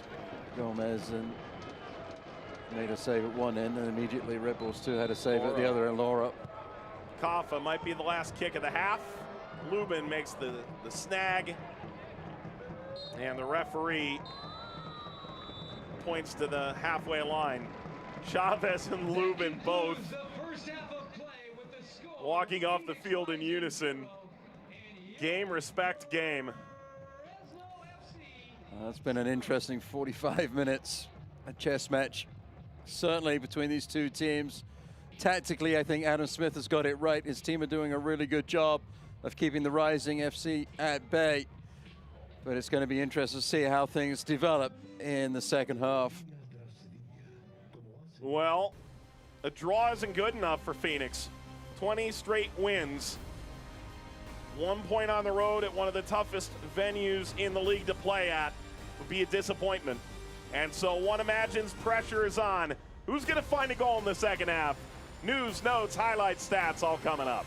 Gomez and made a save at one end, and immediately Red Bulls 2 had a save at the other end. Laura. Kafa might be the last kick of the half. Lubin makes the snag, and the referee points to the halfway line. Chavez and Lubin both walking off the field in unison. Game, respect, game. It's been an interesting 45 minutes, a chess match, certainly between these two teams. Tactically, I think Adam Smith has got it right. His team are doing a really good job of keeping the Rising FC at bay. But it's going to be interesting to see how things develop in the second half. Well, a draw isn't good enough for Phoenix. 20 straight wins. 1 point on the road at one of the toughest venues in the league to play at would be a disappointment. And so one imagines pressure is on. Who's going to find a goal in the second half? News, notes, highlights, stats, all coming up.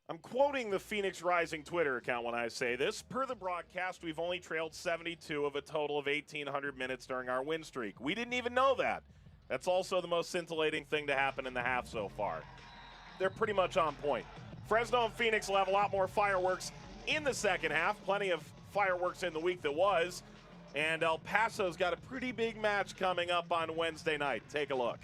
I'm quoting the Phoenix Rising Twitter account when I say this. Per the broadcast, we've only trailed 72 of a total of 1,800 minutes during our win streak. We didn't even know that. That's also the most scintillating thing to happen in the half so far. They're pretty much on point. Fresno and Phoenix will have a lot more fireworks in the second half. Plenty of fireworks in the week that was. And El Paso's got a pretty big match coming up on Wednesday night. Take a look.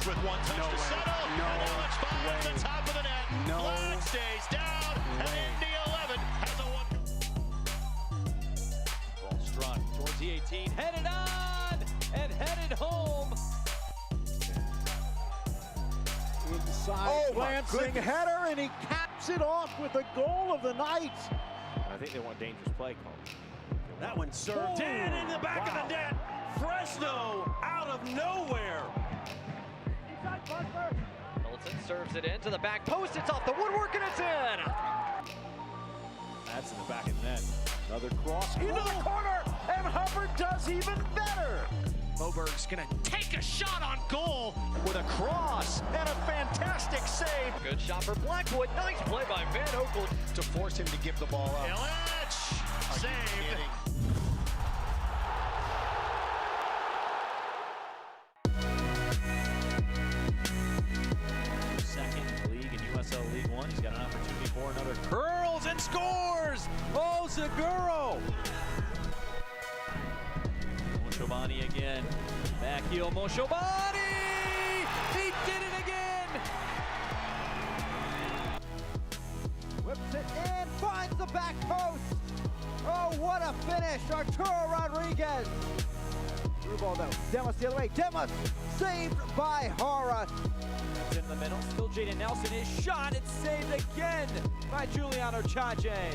With one touch to settle, and now it's five at the top of the net. Flag stays down, and Indy 11 has a one. Ball struck towards the 18, headed on, and headed home. Inside glancing header, and he caps it off with the goal of the night. I think they want dangerous play call. That one served in the back of the net. Fresno out of nowhere. Milton serves it in to the back post. It's off the woodwork and it's in. That's in the back of the net. Another cross into the corner, and Hubbard does even better. Moberg's gonna take a shot on goal with a cross and a fantastic save. Good shot for Blackwood. Nice play by Van Oekel To force him to give the ball up. Illich saved. Second in the league in USL League One. He's got an opportunity for another curls and scores. Oh, Seguro. Moshobani again. Back heel Moshobani. He did it again. Whips it in, finds the back post. Oh, what a finish, Arturo Rodriguez. Through ball though, Demas the other way, Demas saved by Hara. In the middle, still Jaden Nelson. His shot, it's saved again by Giuliano Chache.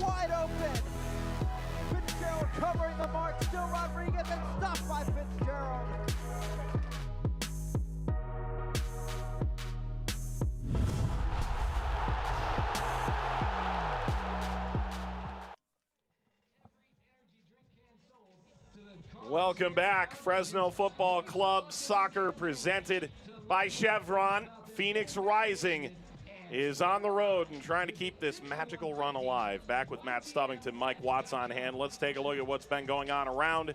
Wide open. Fitzgerald covering the mark, still Rodriguez, and stopped by Fitzgerald. Welcome back. Fresno Football Club soccer presented by Chevron. Phoenix Rising is on the road and trying to keep this magical run alive. Back with Matt Stubbington, Mike Watts on hand. Let's take a look at what's been going on around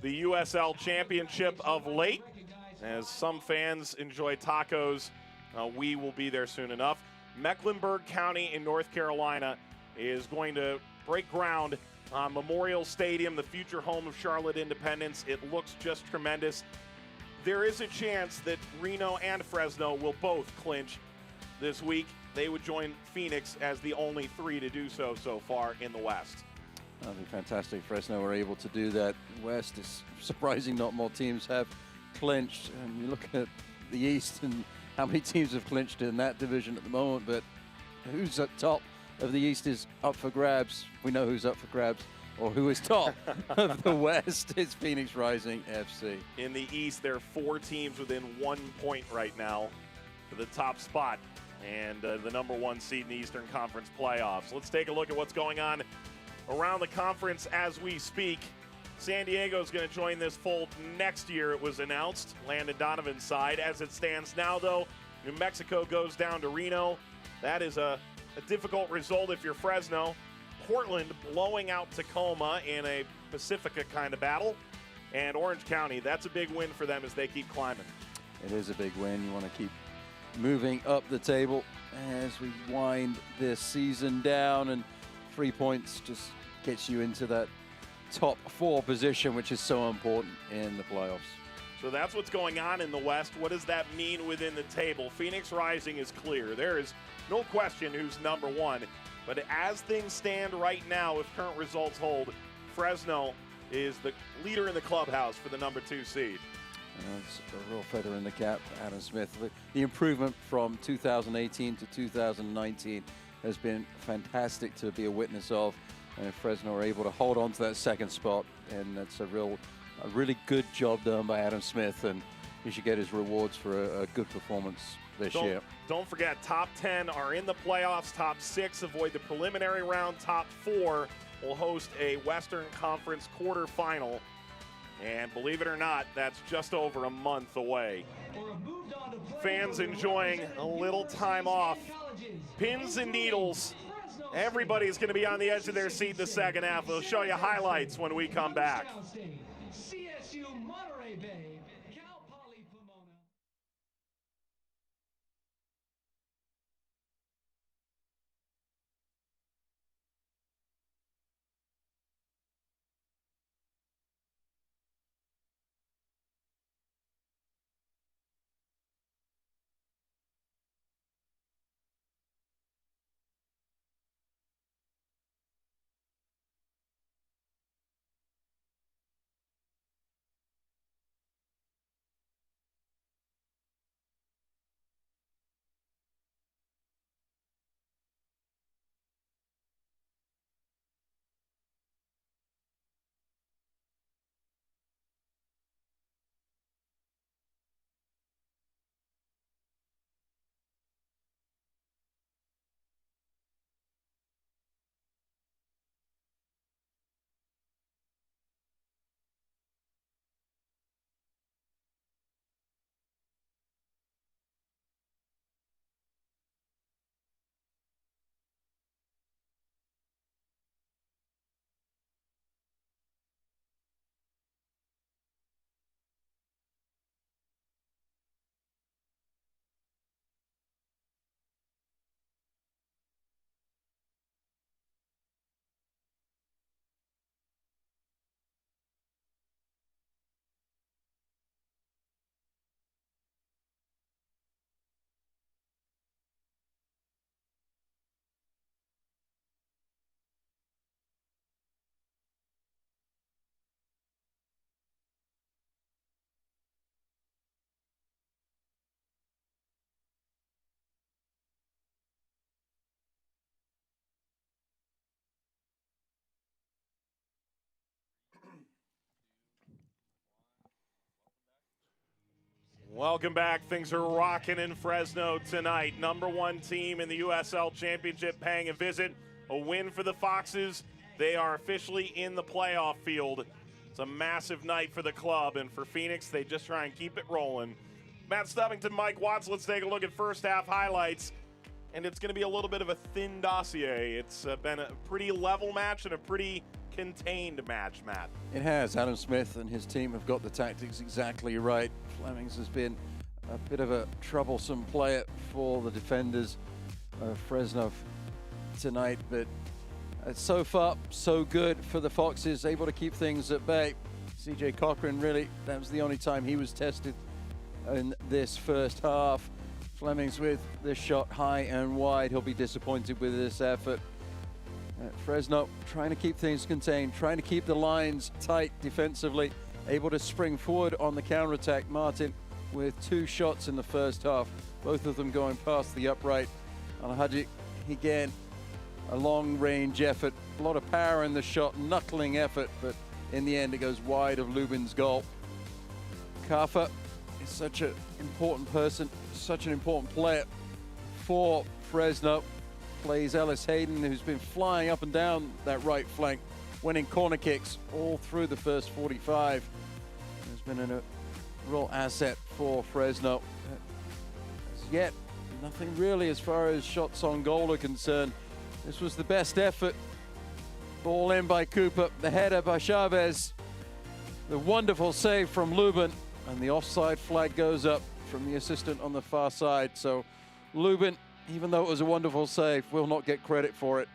the USL Championship of late. As some fans enjoy tacos, we will be there soon enough. Mecklenburg County in North Carolina is going to break ground on Memorial Stadium, the future home of Charlotte Independence. It looks just tremendous. There is a chance that Reno and Fresno will both clinch this week. They would join Phoenix as the only three to do so far in the West. That'd be fantastic. Fresno were able to do that. West is surprising not more teams have clinched. And you look at the East and how many teams have clinched in that division at the moment, but who's at top of the East is up for grabs. We know who's up for grabs, or who is top of the West. It's Phoenix Rising FC. In the East, there are 4 teams within 1 point right now for the top spot and the number 1 seed in the Eastern Conference playoffs. Let's take a look at what's going on around the conference as we speak. San Diego is going to join this fold next year, it was announced. Landon Donovan's side. As it stands now, though, New Mexico goes down to Reno. That is a difficult result if you're Fresno. Portland blowing out Tacoma in a Pacifica kind of battle. And Orange County, that's a big win for them as they keep climbing. It is a big win. You want to keep moving up the table as we wind this season down, and 3 points just gets you into that top 4 position, which is so important in the playoffs. So that's what's going on in the West. What does that mean within the table? Phoenix Rising is clear. There is no question who's number 1. But as things stand right now, if current results hold, Fresno is the leader in the clubhouse for the number 2 seed. It's a real feather in the cap, Adam Smith. The improvement from 2018 to 2019 has been fantastic to be a witness of. And Fresno are able to hold on to that second spot, and that's a really good job done by Adam Smith, and he should get his rewards for a good performance this year. Don't forget, top 10 are in the playoffs. Top 6 avoid the preliminary round. Top 4 will host a Western Conference quarterfinal. And believe it or not, that's just over a month away. Fans enjoying a little time off. Pins and needles. Everybody's going to be on the edge of their seat the second half. We'll show you highlights when we come back. Welcome back. Things are rocking in Fresno tonight. Number 1 team in the USL Championship paying a visit. A win for the Foxes. They are officially in the playoff field. It's a massive night for the club, and for Phoenix, they just try and keep it rolling. Matt Stubbington, Mike Watts, let's take a look at first half highlights. And it's going to be a little bit of a thin dossier. It's been a pretty level match and a pretty contained match, Matt. It has. Adam Smith and his team have got the tactics exactly right. Flemings has been a bit of a troublesome player for the defenders of Fresno tonight, but so far, so good for the Foxes, able to keep things at bay. CJ Cochran, really, that was the only time he was tested in this first half. Flemings with this shot high and wide. He'll be disappointed with this effort. Fresno trying to keep things contained, trying to keep the lines tight defensively, able to spring forward on the counterattack. Martin with 2 shots in the first half, both of them going past the upright. Alhaji, again, a long-range effort, a lot of power in the shot, knuckling effort, but in the end it goes wide of Lubin's goal. Kafa is such an important person, such an important player for Fresno. Plays Ellis Hayden, who's been flying up and down that right flank, winning corner kicks all through the first 45. Has been a real asset for Fresno. Yet, nothing really as far as shots on goal are concerned. This was the best effort. Ball in by Cooper, the header by Chavez, the wonderful save from Lubin, and the offside flag goes up from the assistant on the far side. So Lubin, even though it was a wonderful save, will not get credit for it.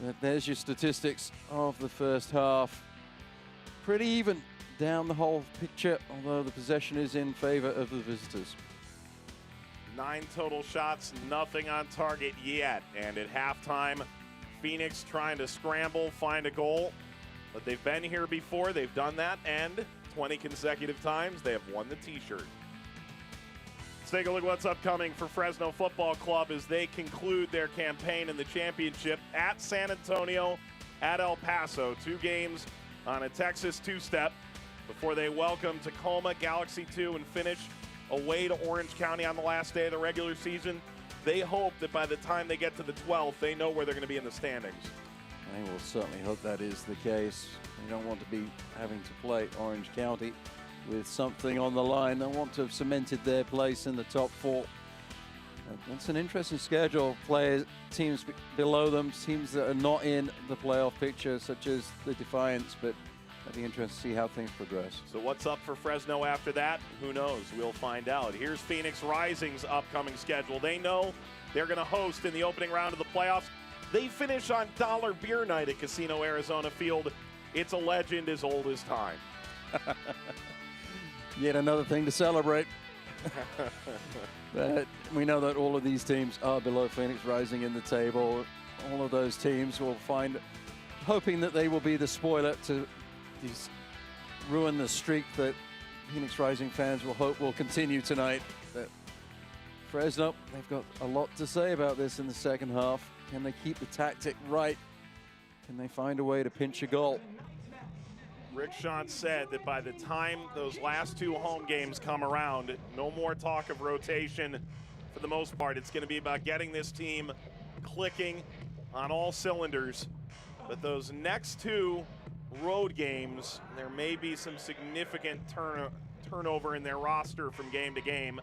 But there's your statistics of the first half. Pretty even down the whole picture, although the possession is in favor of the visitors. 9 total shots, nothing on target yet. And at halftime, Phoenix trying to scramble, find a goal. But they've been here before. They've done that, and 20 consecutive times they have won the T-shirt. Let's take a look at what's upcoming for Fresno Football Club as they conclude their campaign in the championship at San Antonio, at El Paso. 2 games on a Texas two-step before they welcome Tacoma, Galaxy 2, and finish away to Orange County on the last day of the regular season. They hope that by the time they get to the 12th, they know where they're going to be in the standings. I will certainly hope that is the case. They don't want to be having to play Orange County with something on the line. They want to have cemented their place in the top 4. That's an interesting schedule. Players, teams below them, teams that are not in the playoff picture, such as the Defiants, but it'll be interesting to see how things progress. So what's up for Fresno after that? Who knows? We'll find out. Here's Phoenix Rising's upcoming schedule. They know they're going to host in the opening round of the playoffs. They finish on Dollar Beer Night at Casino Arizona Field. It's a legend as old as time. Yet another thing to celebrate. But we know that all of these teams are below Phoenix Rising in the table. All of those teams will find, hoping that they will be the spoiler to ruin the streak that Phoenix Rising fans will hope will continue tonight. But Fresno, they've got a lot to say about this in the second half. Can they keep the tactic right? Can they find a way to pinch a goal? Rick Schantz said that by the time those last 2 home games come around, no more talk of rotation for the most part. It's going to be about getting this team clicking on all cylinders. But those next 2 road games, there may be some significant turnover in their roster from game to game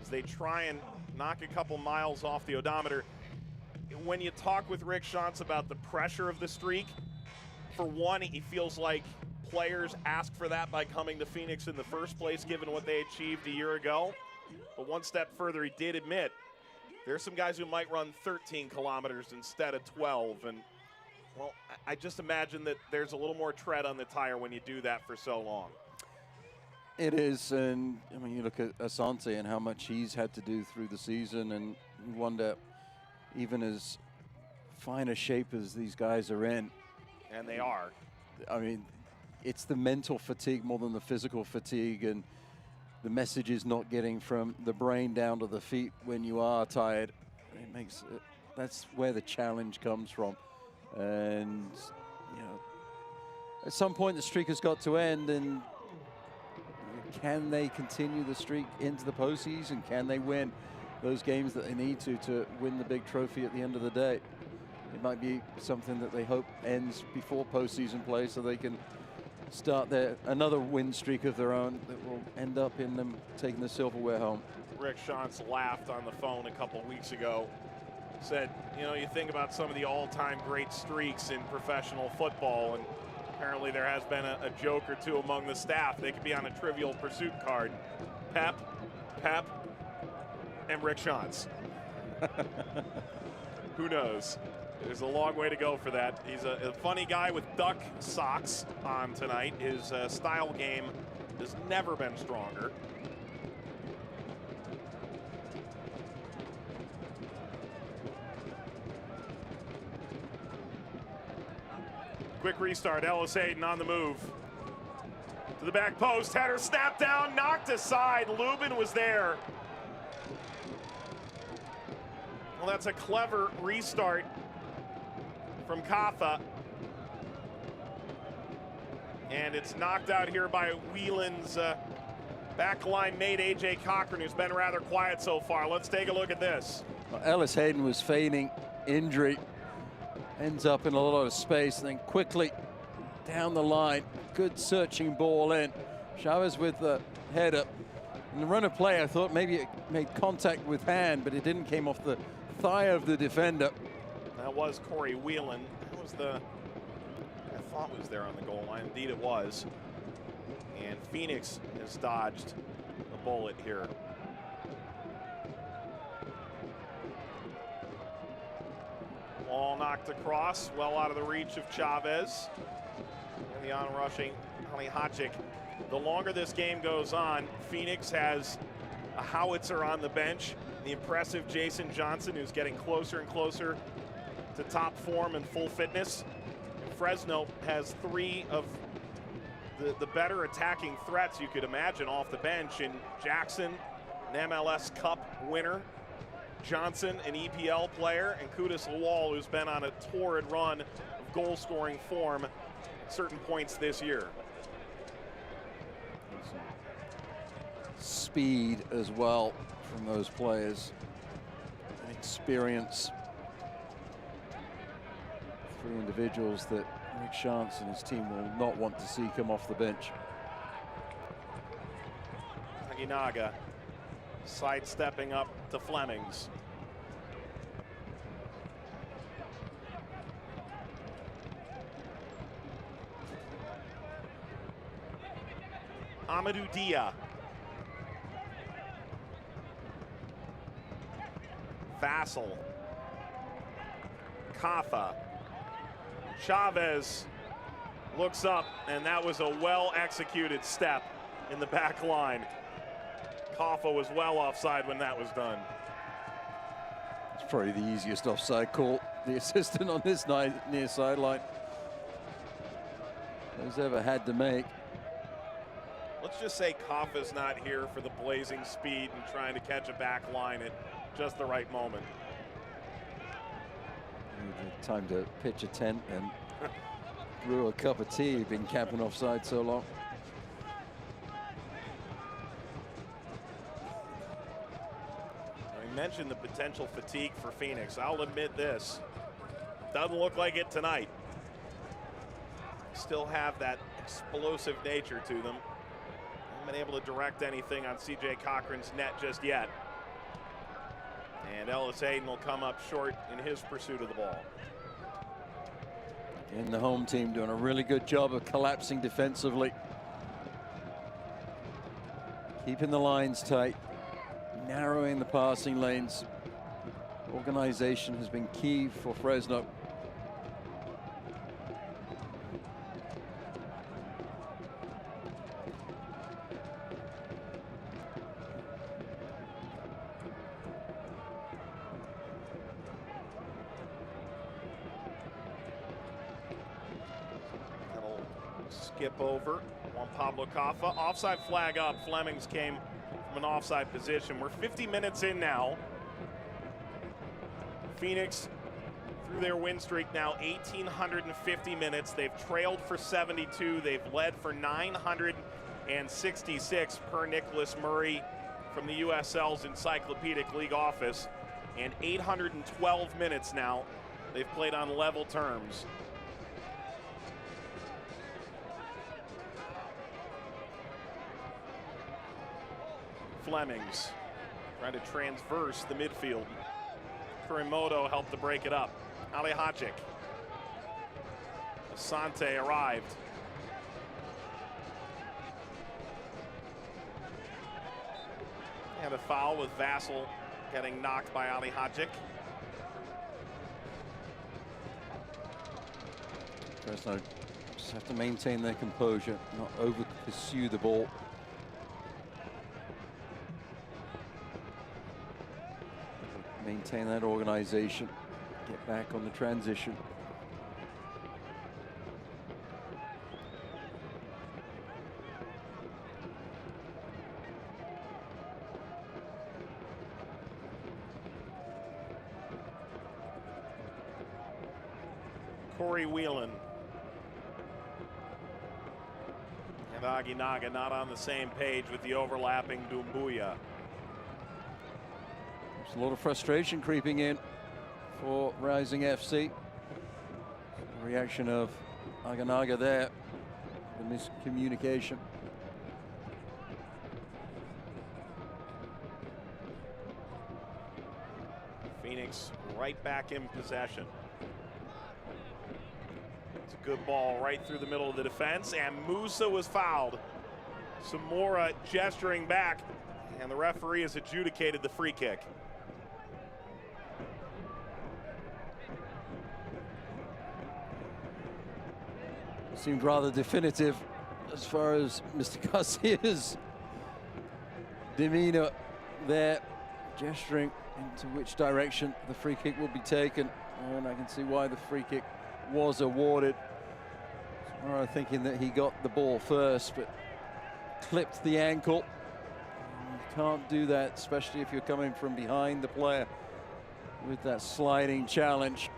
as they try and knock a couple miles off the odometer. When you talk with Rick Schantz about the pressure of the streak, for one, he feels like players ask for that by coming to Phoenix in the first place, given what they achieved a year ago. But one step further, he did admit there's some guys who might run 13 kilometers instead of 12. And, well, I just imagine that there's a little more tread on the tire when you do that for so long. It is, and I mean, you look at Asante and how much he's had to do through the season, and you wonder, even as fine a shape as these guys are in, and they are. I mean, it's the mental fatigue more than the physical fatigue, and the message is not getting from the brain down to the feet when you are tired. It makes it, that's where the challenge comes from. And, you know, at some point the streak has got to end, and can they continue the streak into the postseason? Can they win those games that they need to win the big trophy at the end of the day? It might be something that they hope ends before postseason play so they can start another win streak of their own that will end up in them taking the silverware home. Rick Schantz laughed on the phone a couple weeks ago. Said, you know, you think about some of the all-time great streaks in professional football, and apparently there has been a joke or two among the staff. They could be on a Trivial Pursuit card. Pep, and Rick Schantz. Who knows? There's a long way to go for that. He's a funny guy with duck socks on tonight. His style game has never been stronger. Quick restart, Ellis Hayden on the move. To the back post, header snapped down, knocked aside. Lubin was there. Well, that's a clever restart from Katha. And it's knocked out here by Whelan's backline mate, A.J. Cochran, who's been rather quiet so far. Let's take a look at this. Well, Ellis Hayden was feigning injury. Ends up in a lot of space, and then quickly down the line. Good searching ball in. Chavez with the header. In the run of play, I thought maybe it made contact with hand, but it didn't, came off the thigh of the defender. That was Corey Whelan. That was I thought was there on the goal line. Indeed it was. And Phoenix has dodged a bullet here. Ball knocked across, well out of the reach of Chavez. And the on-rushing Halihachik. The longer this game goes on, Phoenix has a howitzer on the bench. The impressive Jason Johnson, who's getting closer and closer to top form and full fitness. Fresno has three of the better attacking threats you could imagine off the bench in Jackson, an MLS Cup winner, Johnson, an EPL player, and Kudus Lawal, who's been on a torrid run of goal-scoring form at certain points this year. Speed as well from those players, and experience. Three individuals that Rick Shantz and his team will not want to see come off the bench. Aguinaga sidestepping up to Flemings. Amadou Dia. Vassell. Kafa. Chavez looks up, and that was a well-executed step in the back line. Kafa was well offside when that was done. It's probably the easiest offside call the assistant on this near sideline has ever had to make. Let's just say Kafa's not here for the blazing speed and trying to catch a back line at just the right moment. Time to pitch a tent and brew a cup of tea. Been camping offside so long. I mentioned the potential fatigue for Phoenix. I'll admit this, doesn't look like it tonight. Still have that explosive nature to them. Haven't been able to direct anything on CJ Cochran's net just yet. And Ellis Hayden will come up short in his pursuit of the ball. And the home team doing a really good job of collapsing defensively. Keeping the lines tight, narrowing the passing lanes. Organization has been key for Fresno. Skip over Juan Pablo Kafa. Offside flag up. Flemings came from an offside position. We're 50 minutes in now. Phoenix, through their win streak now, 1,850 minutes. They've trailed for 72. They've led for 966 per Nicholas Murray from the USL's Encyclopedic League office. And 812 minutes now they've played on level terms. Flemings trying to transverse the midfield. Kurimoto helped to break it up. Ali Hadjic. Asante arrived. And a foul with Vassell getting knocked by Ali Hadjic. Fresno just have to maintain their composure, not over pursue the ball. Maintain that organization, get back on the transition. Corey Whelan and Aguinaga not on the same page with the overlapping Doumbouya. There's a lot of frustration creeping in for Rising FC. Reaction of Aguinaga there, the miscommunication. Phoenix right back in possession. It's a good ball right through the middle of the defense, and Musa was fouled. Samora gesturing back, and the referee has adjudicated the free kick. Seemed rather definitive as far as Mr. Garcia's demeanor there, gesturing into which direction the free kick will be taken. And I can see why the free kick was awarded. Or thinking that he got the ball first, but clipped the ankle. You can't do that, especially if you're coming from behind the player with that sliding challenge.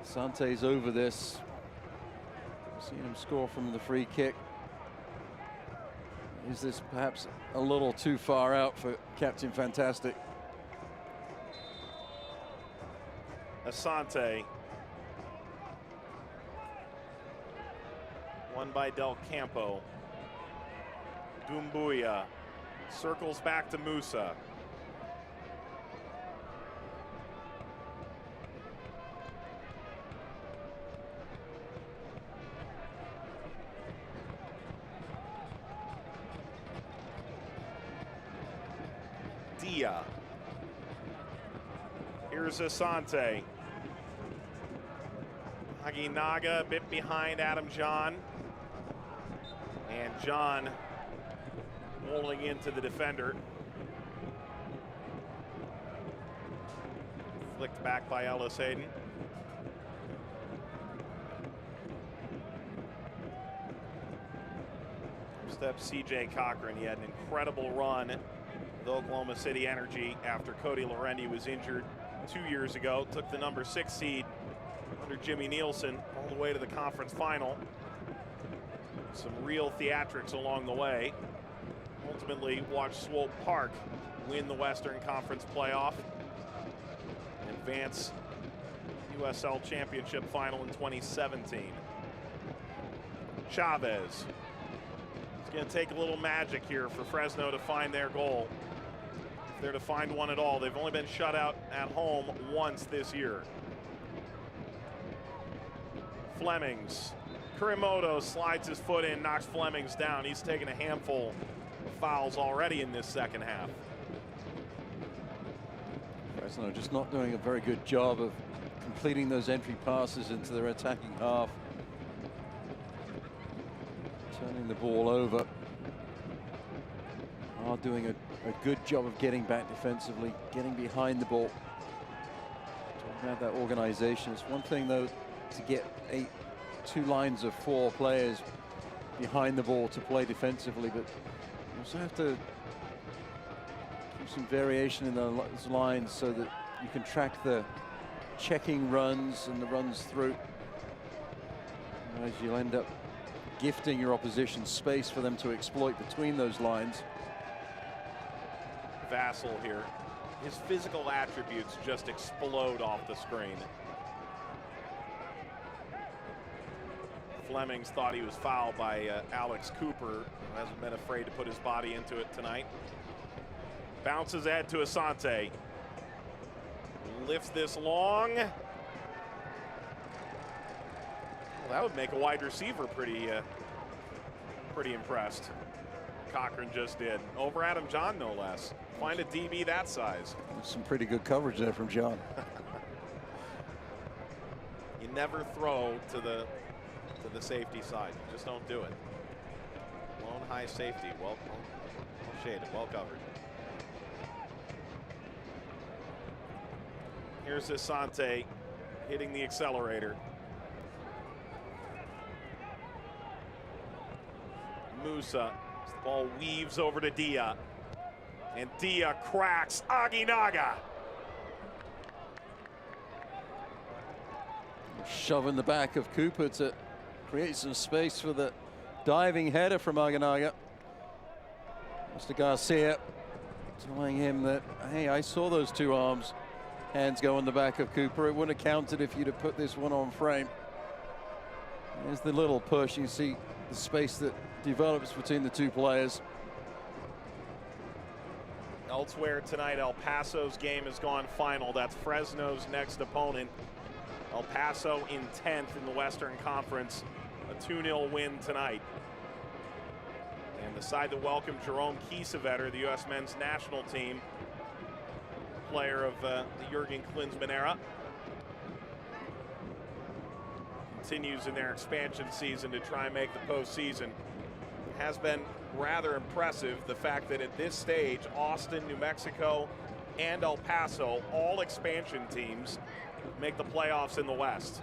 Sante's over this. Seeing him score from the free kick. Is this perhaps a little too far out for Captain Fantastic? Asante. Won by Del Campo. Doumbouya circles back to Musa. Dia. Here's Asante. Aginaga a bit behind Adam John. And John rolling into the defender. Flicked back by Ellis Hayden. Steps CJ Cochran. He had an incredible run with Oklahoma City Energy after Cody Lorendi was injured 2 years ago. Took the number 6 seed under Jimmy Nielsen all the way to the conference final. Some real theatrics along the way. Ultimately watched Swope Park win the Western Conference playoff and advance USL Championship final in 2017. Chavez. It's going to take a little magic here for Fresno to find their goal. If they're to find one at all, they've only been shut out at home once this year. Flemings. Kurimoto slides his foot in, knocks Flemings down. He's taken a handful of fouls already in this second half. Fresno just not doing a very good job of completing those entry passes into their attacking half. Turning the ball over. Are doing a good job of getting back defensively, getting behind the ball. Talking about that organization. It's one thing though to get two lines of 4 players behind the ball to play defensively, but you also have to keep some variation in those lines so that you can track the checking runs and the runs through. Otherwise you'll end up gifting your opposition space for them to exploit between those lines. Vassell here. His physical attributes just explode off the screen. Flemings thought he was fouled by Alex Cooper, who hasn't been afraid to put his body into it tonight. Bounces ahead to Asante. Lifts this long. Well, that would make a wide receiver pretty impressed. Cochran just did. Over Adam John, no less. Find a DB that size. There's some pretty good coverage there from John. You never throw to the safety side. You just don't do it. Lone high safety. Well shaded, well covered. Here's Asante hitting the accelerator. Musa. The ball weaves over to Dia. And Dia cracks Aginaga. Shoving the back of Cooper to create some space for the diving header from Aginaga. Mr. Garcia telling him that, hey, I saw those 2 arms, hands go on the back of Cooper. It wouldn't have counted if you'd have put this one on frame. There's the little push. You see the space that develops between the 2 players. Elsewhere tonight, El Paso's game has gone final. That's Fresno's next opponent. El Paso in 10th in the Western Conference. A 2-0 win tonight. And the side that welcomed Jerome Kiesewetter, the U.S. men's national team, player of the Jurgen Klinsmann era, continues in their expansion season to try and make the postseason. Has been rather impressive, the fact that at this stage, Austin, New Mexico, and El Paso, all expansion teams, make the playoffs in the West.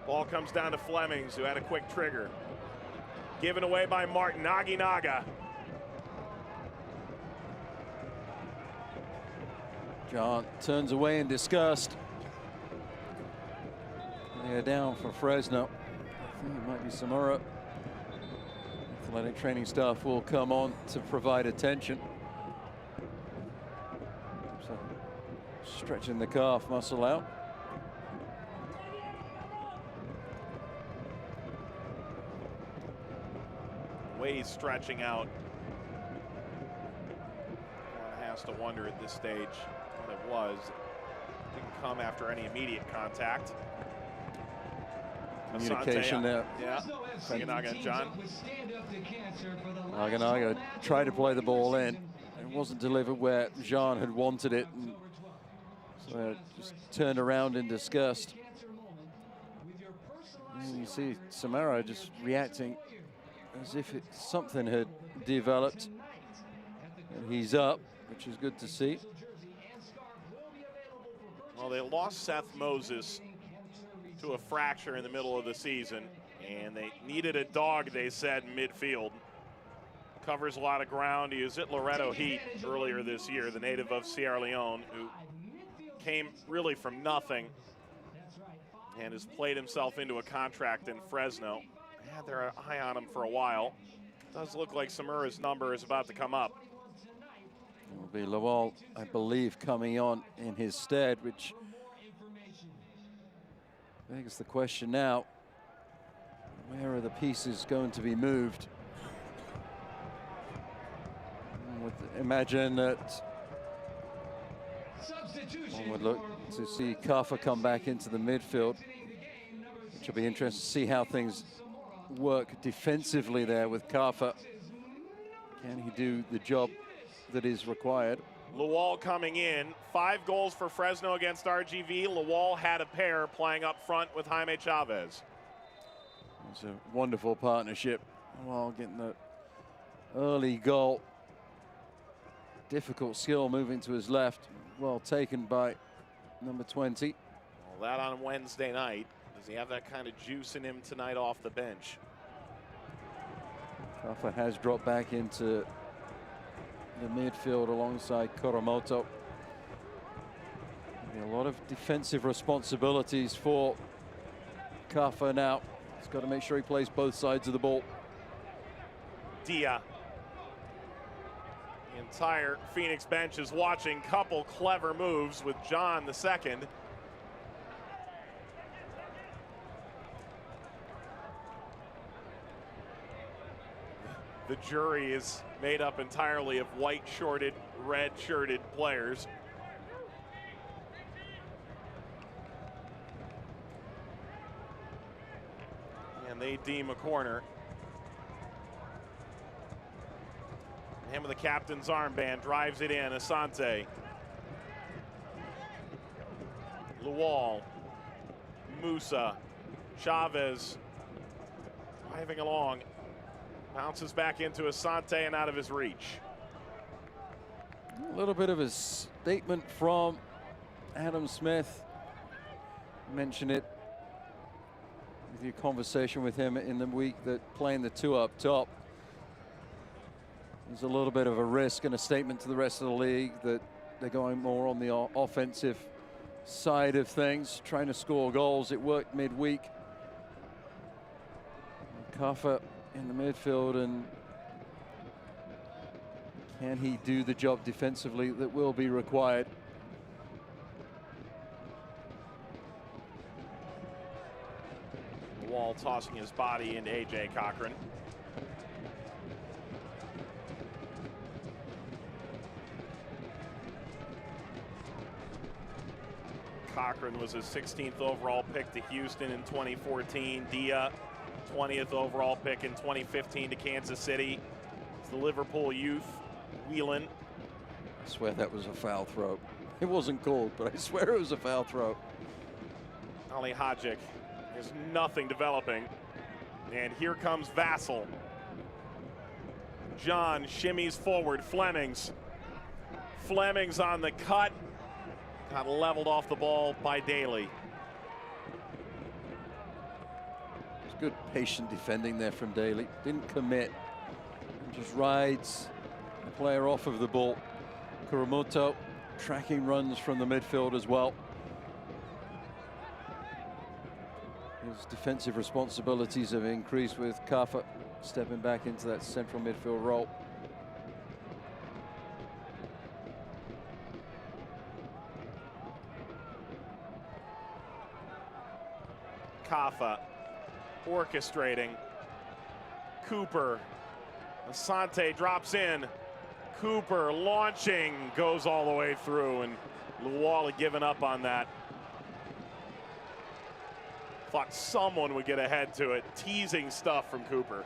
Ball comes down to Flemings, who had a quick trigger. Given away by Martin. Naga. John turns away in disgust. They're down for Fresno. I think it might be Samura. Athletic training staff will come on to provide attention. So, stretching the calf muscle out. Way he's stretching out. One has to wonder at this stage what it was. Didn't come after any immediate contact. Communication there. Yeah. Naga and John. Naga tried to play the ball in. It wasn't delivered where Jean had wanted it. And so just turned around in disgust. And you see Samara just reacting as if something had developed. And he's up, which is good to see. Well, they lost Seth Moses to a fracture in the middle of the season, and they needed a dog, they said, in midfield. Covers a lot of ground. He was at Loretto Heat earlier this year, the native of Sierra Leone, who came really from nothing and has played himself into a contract in Fresno. Had their eye on him for a while. Does look like Samura's number is about to come up. It will be Lawal, I believe, coming on in his stead, which I think it's the question now. Where are the pieces going to be moved? Imagine that one would look to see Kafa come back into the midfield, which will be interesting to see how things work defensively there with Kafa. Can he do the job that is required? Lawal coming in. 5 goals for Fresno against RGV. Lawal had a pair playing up front with Jaime Chavez. It's a wonderful partnership. Lawal getting the early goal. Difficult skill moving to his left. Well taken by number 20. Well, that on Wednesday night. Does he have that kind of juice in him tonight off the bench? Kafa has dropped back into the midfield alongside Koromoto. A lot of defensive responsibilities for Kafa now. He's got to make sure he plays both sides of the ball. Dia. The entire Phoenix bench is watching. Couple clever moves with John the second. The jury is made up entirely of white-shorted, red-shirted players. And they deem a corner. Him with the captain's armband, drives it in. Asante. Lawal. Musa. Chavez. Driving along. Bounces back into Asante and out of his reach. A little bit of a statement from Adam Smith. Mentioned it with your conversation with him in the week that playing the 2 up top is a little bit of a risk, and a statement to the rest of the league that they're going more on the offensive side of things, trying to score goals. It worked midweek. Kafa in the midfield, and can he do the job defensively that will be required? Wall tossing his body into AJ Cochran. Cochran was his 16th overall pick to Houston in 2014. Dia, 20th overall pick in 2015 to Kansas City. It's the Liverpool youth, Whelan. I swear that was a foul throw. It wasn't called, but I swear it was a foul throw. Ali Hadjic, there's nothing developing. And here comes Vassell. John shimmies forward, Flemings. Flemings on the cut. Got leveled off the ball by Daly. Good patient defending there from Daly. Didn't commit. Just rides the player off of the ball. Kuramoto tracking runs from the midfield as well. His defensive responsibilities have increased with Kafa stepping back into that central midfield role. Kafa orchestrating. Cooper. Asante drops in. Cooper launching, goes all the way through, and Luwal had given up on that. Thought someone would get ahead to it. Teasing stuff from Cooper.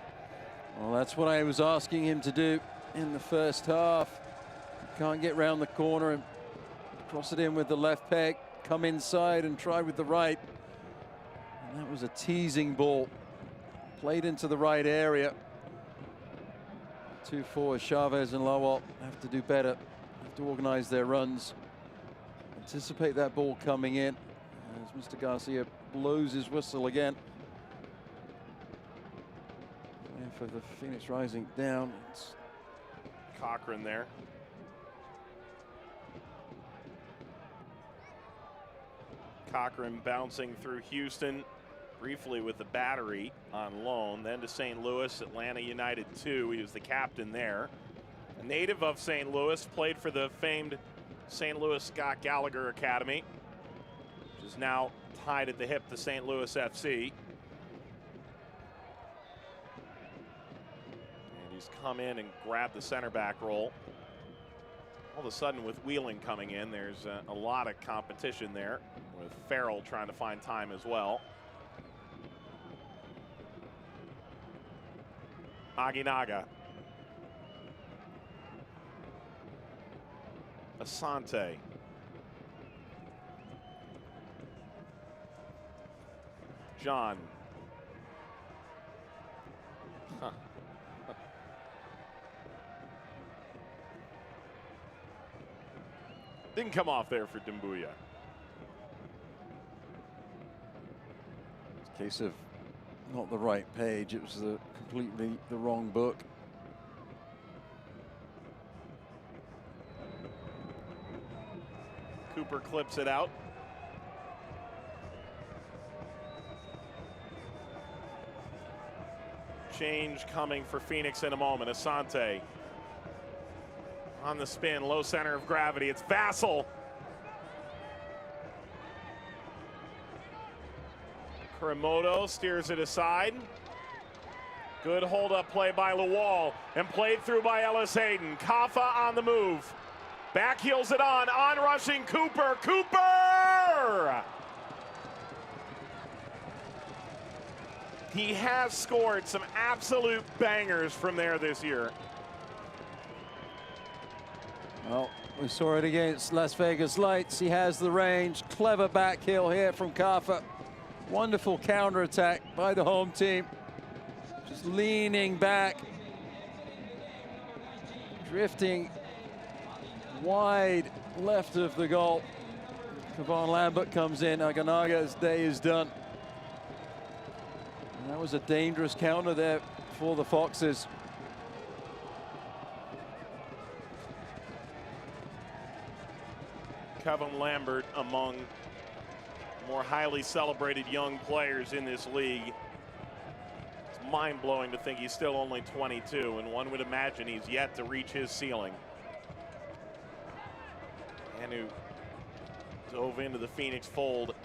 Well, that's what I was asking him to do in the first half. Can't get round the corner and cross it in with the left peg. Come inside and try with the right. And that was a teasing ball. Played into the right area. 2 forwards, Chavez and Lawal, have to do better. Have to organize their runs. Anticipate that ball coming in. As Mr. Garcia blows his whistle again. And for the Phoenix Rising down, it's Cochran there. Cochran bouncing through Houston, briefly with the Battery on loan, then to St. Louis, Atlanta United 2. He was the captain there. A native of St. Louis, played for the famed St. Louis Scott Gallagher Academy, which is now tied at the hip to St. Louis FC. And he's come in and grabbed the center back role. All of a sudden, with Wheeling coming in, there's a lot of competition there, with Farrell trying to find time as well. Aguinaga. Asante. John. Huh. Didn't come off there for Dumbuya. a case of not the right page. It was completely the wrong book. Cooper clips it out. Change coming for Phoenix in a moment. Asante on the spin, low center of gravity. It's Vassell. Kuramoto steers it aside. Good hold-up play by Luwal and played through by Ellis Hayden. Kafa on the move. Back heels it on rushing Cooper. Cooper! He has scored some absolute bangers from there this year. Well, we saw it against Las Vegas Lights. He has the range. Clever back heel here from Kafa. Wonderful counterattack by the home team. Just leaning back. Drifting wide left of the goal. Kevon Lambert comes in. Aguinaga's day is done. And that was a dangerous counter there for the Foxes. Kevin Lambert among more highly celebrated young players in this league. It's mind-blowing to think he's still only 22, and one would imagine he's yet to reach his ceiling. And who dove into the Phoenix fold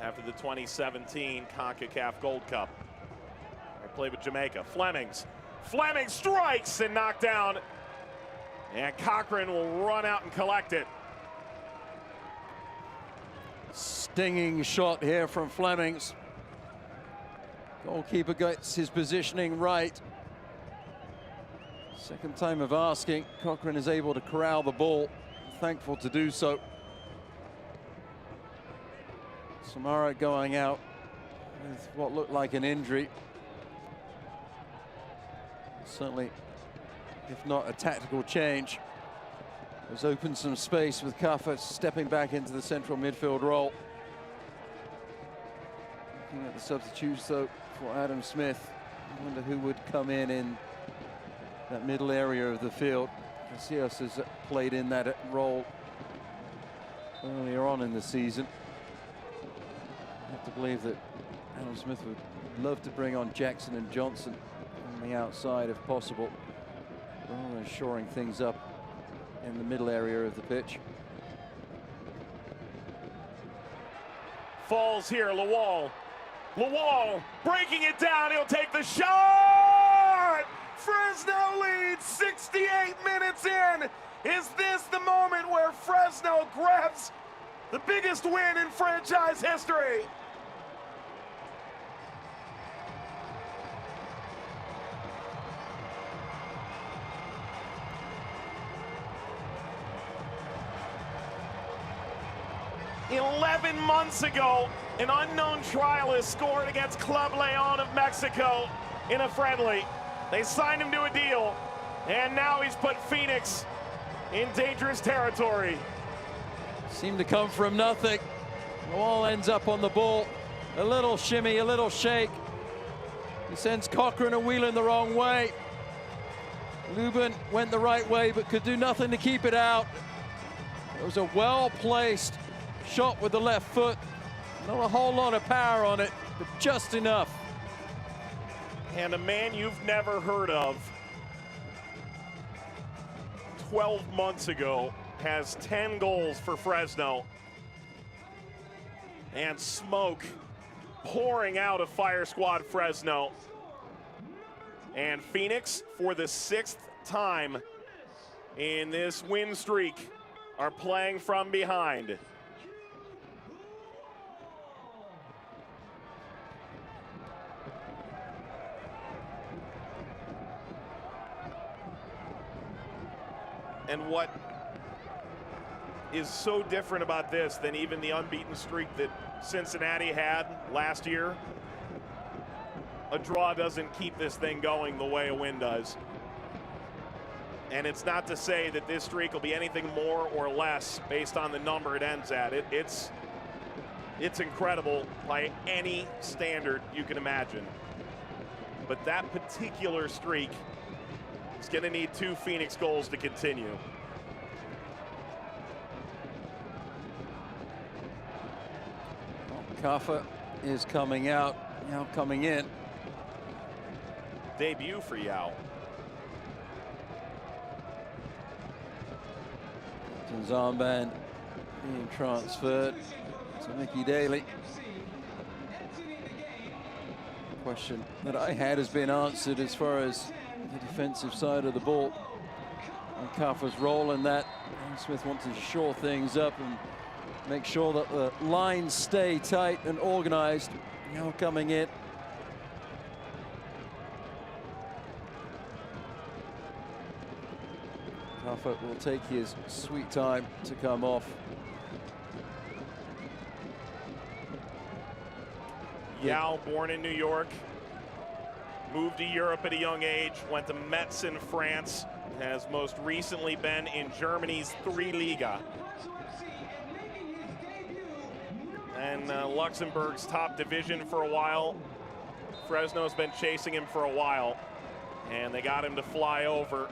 after the 2017 CONCACAF Gold Cup. They played with Jamaica. Flemings strikes and knocked down. And Cochran will run out and collect it. Stinging shot here from Flemings. Goalkeeper gets his positioning right. Second time of asking. Cochran is able to corral the ball. Thankful to do so. Samara going out with what looked like an injury. Certainly, if not a tactical change, has opened some space with Kafa stepping back into the central midfield role. Looking at the substitutes, though, for Adam Smith. I wonder who would come in that middle area of the field. Casillas has played in that role earlier on in the season. I have to believe that Adam Smith would love to bring on Jackson and Johnson on the outside if possible, rather than shoring things up in the middle area of the pitch. Falls here, Lawal. Lawal breaking it down, he'll take the shot! Fresno leads 68 minutes in. Is this the moment where Fresno grabs the biggest win in franchise history? "11 months ago, an unknown trialist scored against Club Leon of Mexico in a friendly. They signed him to a deal, and now he's put Phoenix in dangerous territory." Seemed to come from nothing. All ends up on the ball. A little shimmy, a little shake. He sends Cochran and Whelan the wrong way. Lubin went the right way, but could do nothing to keep it out. It was a well-placed shot with the left foot. Not a whole lot of power on it, but just enough. And a man you've never heard of 12 months ago has 10 goals for Fresno. And smoke pouring out of Fire Squad Fresno. And Phoenix, for the 6th time in this win streak, are playing from behind. And what is so different about this than even the unbeaten streak that Cincinnati had last year? A draw doesn't keep this thing going the way a win does. And it's not to say that this streak will be anything more or less based on the number it ends at. It's incredible by any standard you can imagine. But that particular streak is going to need 2 Phoenix goals to continue. Kaffa is coming out, now coming in. Debut for Yao. Captain's armband being transferred to Mickey Daly. The question that I had has been answered as far as the defensive side of the ball and Kaffa's role in that. And Smith wants to shore things up and make sure that the lines stay tight and organized. Now coming in. Kaffa will take his sweet time to come off. Yao, born in New York, moved to Europe at a young age, went to Metz in France, has most recently been in Germany's 3 Liga. And Luxembourg's top division for a while. Fresno's been chasing him for a while, and they got him to fly over,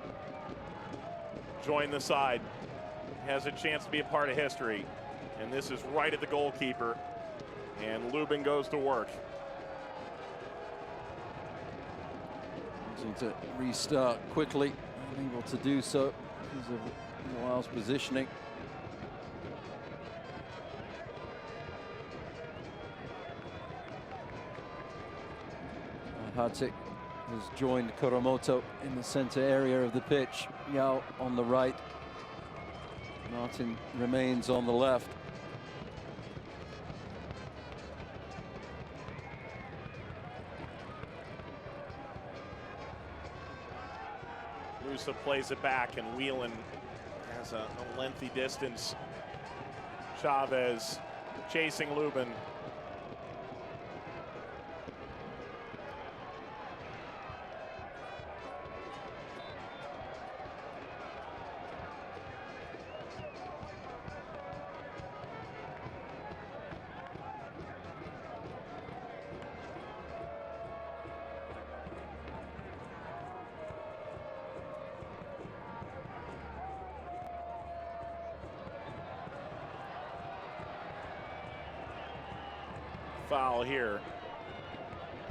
join the side. Has a chance to be a part of history, and this is right at the goalkeeper, and Lubin goes to work. Wanting to restart quickly, unable to do so because of Lyle's positioning. Hartik has joined Kuramoto in the center area of the pitch. Yao on the right. Martin remains on the left. Rusa plays it back, and Whelan has a lengthy distance. Chavez chasing Lubin. foul here.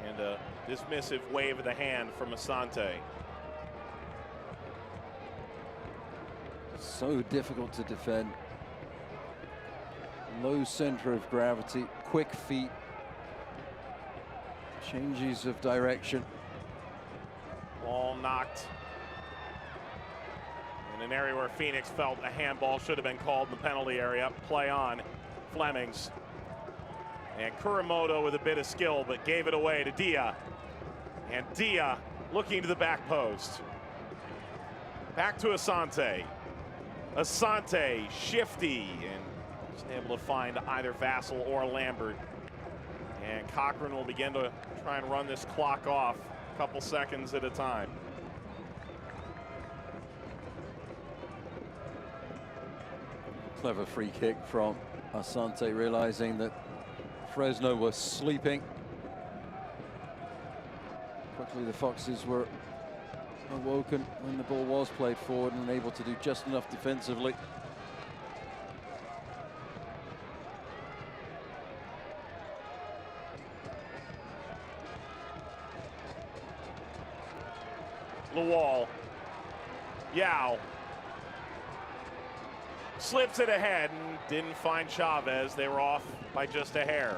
And a dismissive wave of the hand from Asante. So difficult to defend. Low center of gravity, quick feet, changes of direction. Ball knocked in an area where Phoenix felt a handball should have been called in the penalty area. Play on, Flemings. And Kuramoto with a bit of skill, but gave it away to Dia. And Dia looking to the back post. Back to Asante. Asante, shifty, and wasn't able to find either Vassell or Lambert. And Cochran will begin to try and run this clock off a couple seconds at a time. Clever free kick from Asante, realizing that Fresno was sleeping. Quickly the Foxes were awoken when the ball was played forward and able to do just enough defensively. Lawal. Yao. Slips it ahead and didn't find Chavez. They were off by just a hair.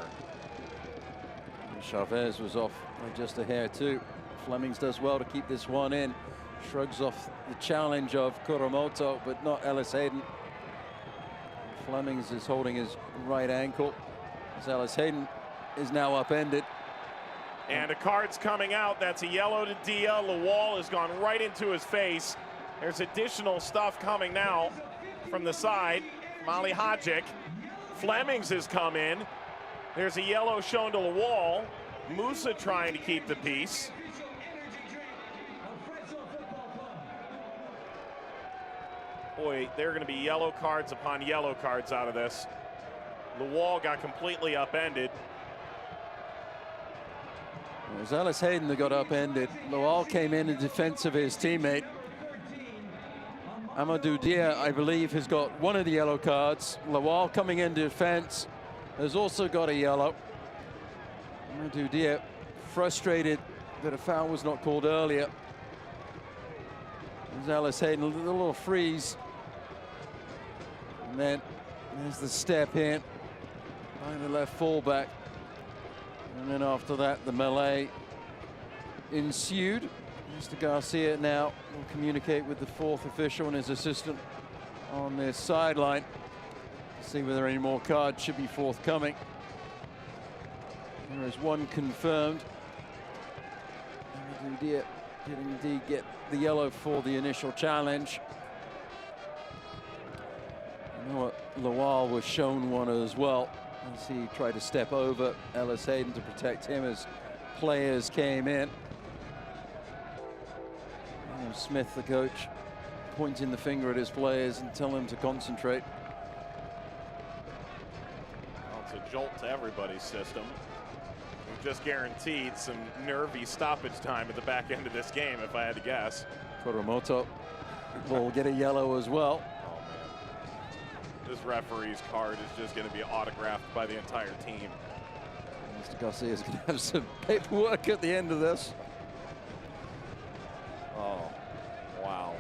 Chavez was off by just a hair too. Flemings does well to keep this one in. Shrugs off the challenge of Kuramoto, but not Ellis Hayden. Flemings is holding his right ankle as Ellis Hayden is now upended. And a card's coming out. That's a yellow to Dia. Lawal has gone right into his face. There's additional stuff coming now from the side. Molly Hodgick. Flemings has come in. There's a yellow shown to Lawal. Musa trying to keep the peace. Boy, there are going to be yellow cards upon yellow cards out of this. Lawal got completely upended. It was Ellis Hayden that got upended. Lawal came in defense of his teammate. Amadou Dia, I believe, has got one of the yellow cards. Lawal coming in defense has also got a yellow. Amadou Dia frustrated that a foul was not called earlier. There's Ellis Hayden, a little freeze. And then there's the step in by the left fullback. And then after that, the melee ensued. Mr. Garcia now will communicate with the fourth official and his assistant on this sideline. See whether any more cards should be forthcoming. There is one confirmed. Amadou Dia did indeed get the yellow for the initial challenge. You know what? Lawal was shown one as well as he tried to step over Ellis Hayden to protect him as players came in. And Smith, the coach, pointing the finger at his players and telling them to concentrate. Well, it's a jolt to everybody's system. We've just guaranteed some nervy stoppage time at the back end of this game, if I had to guess. Kuramoto will get a yellow as well. Oh, man. This referee's card is just going to be autographed by the entire team. Mr. Garcia is going to have some paperwork at the end of this. Oh, wow.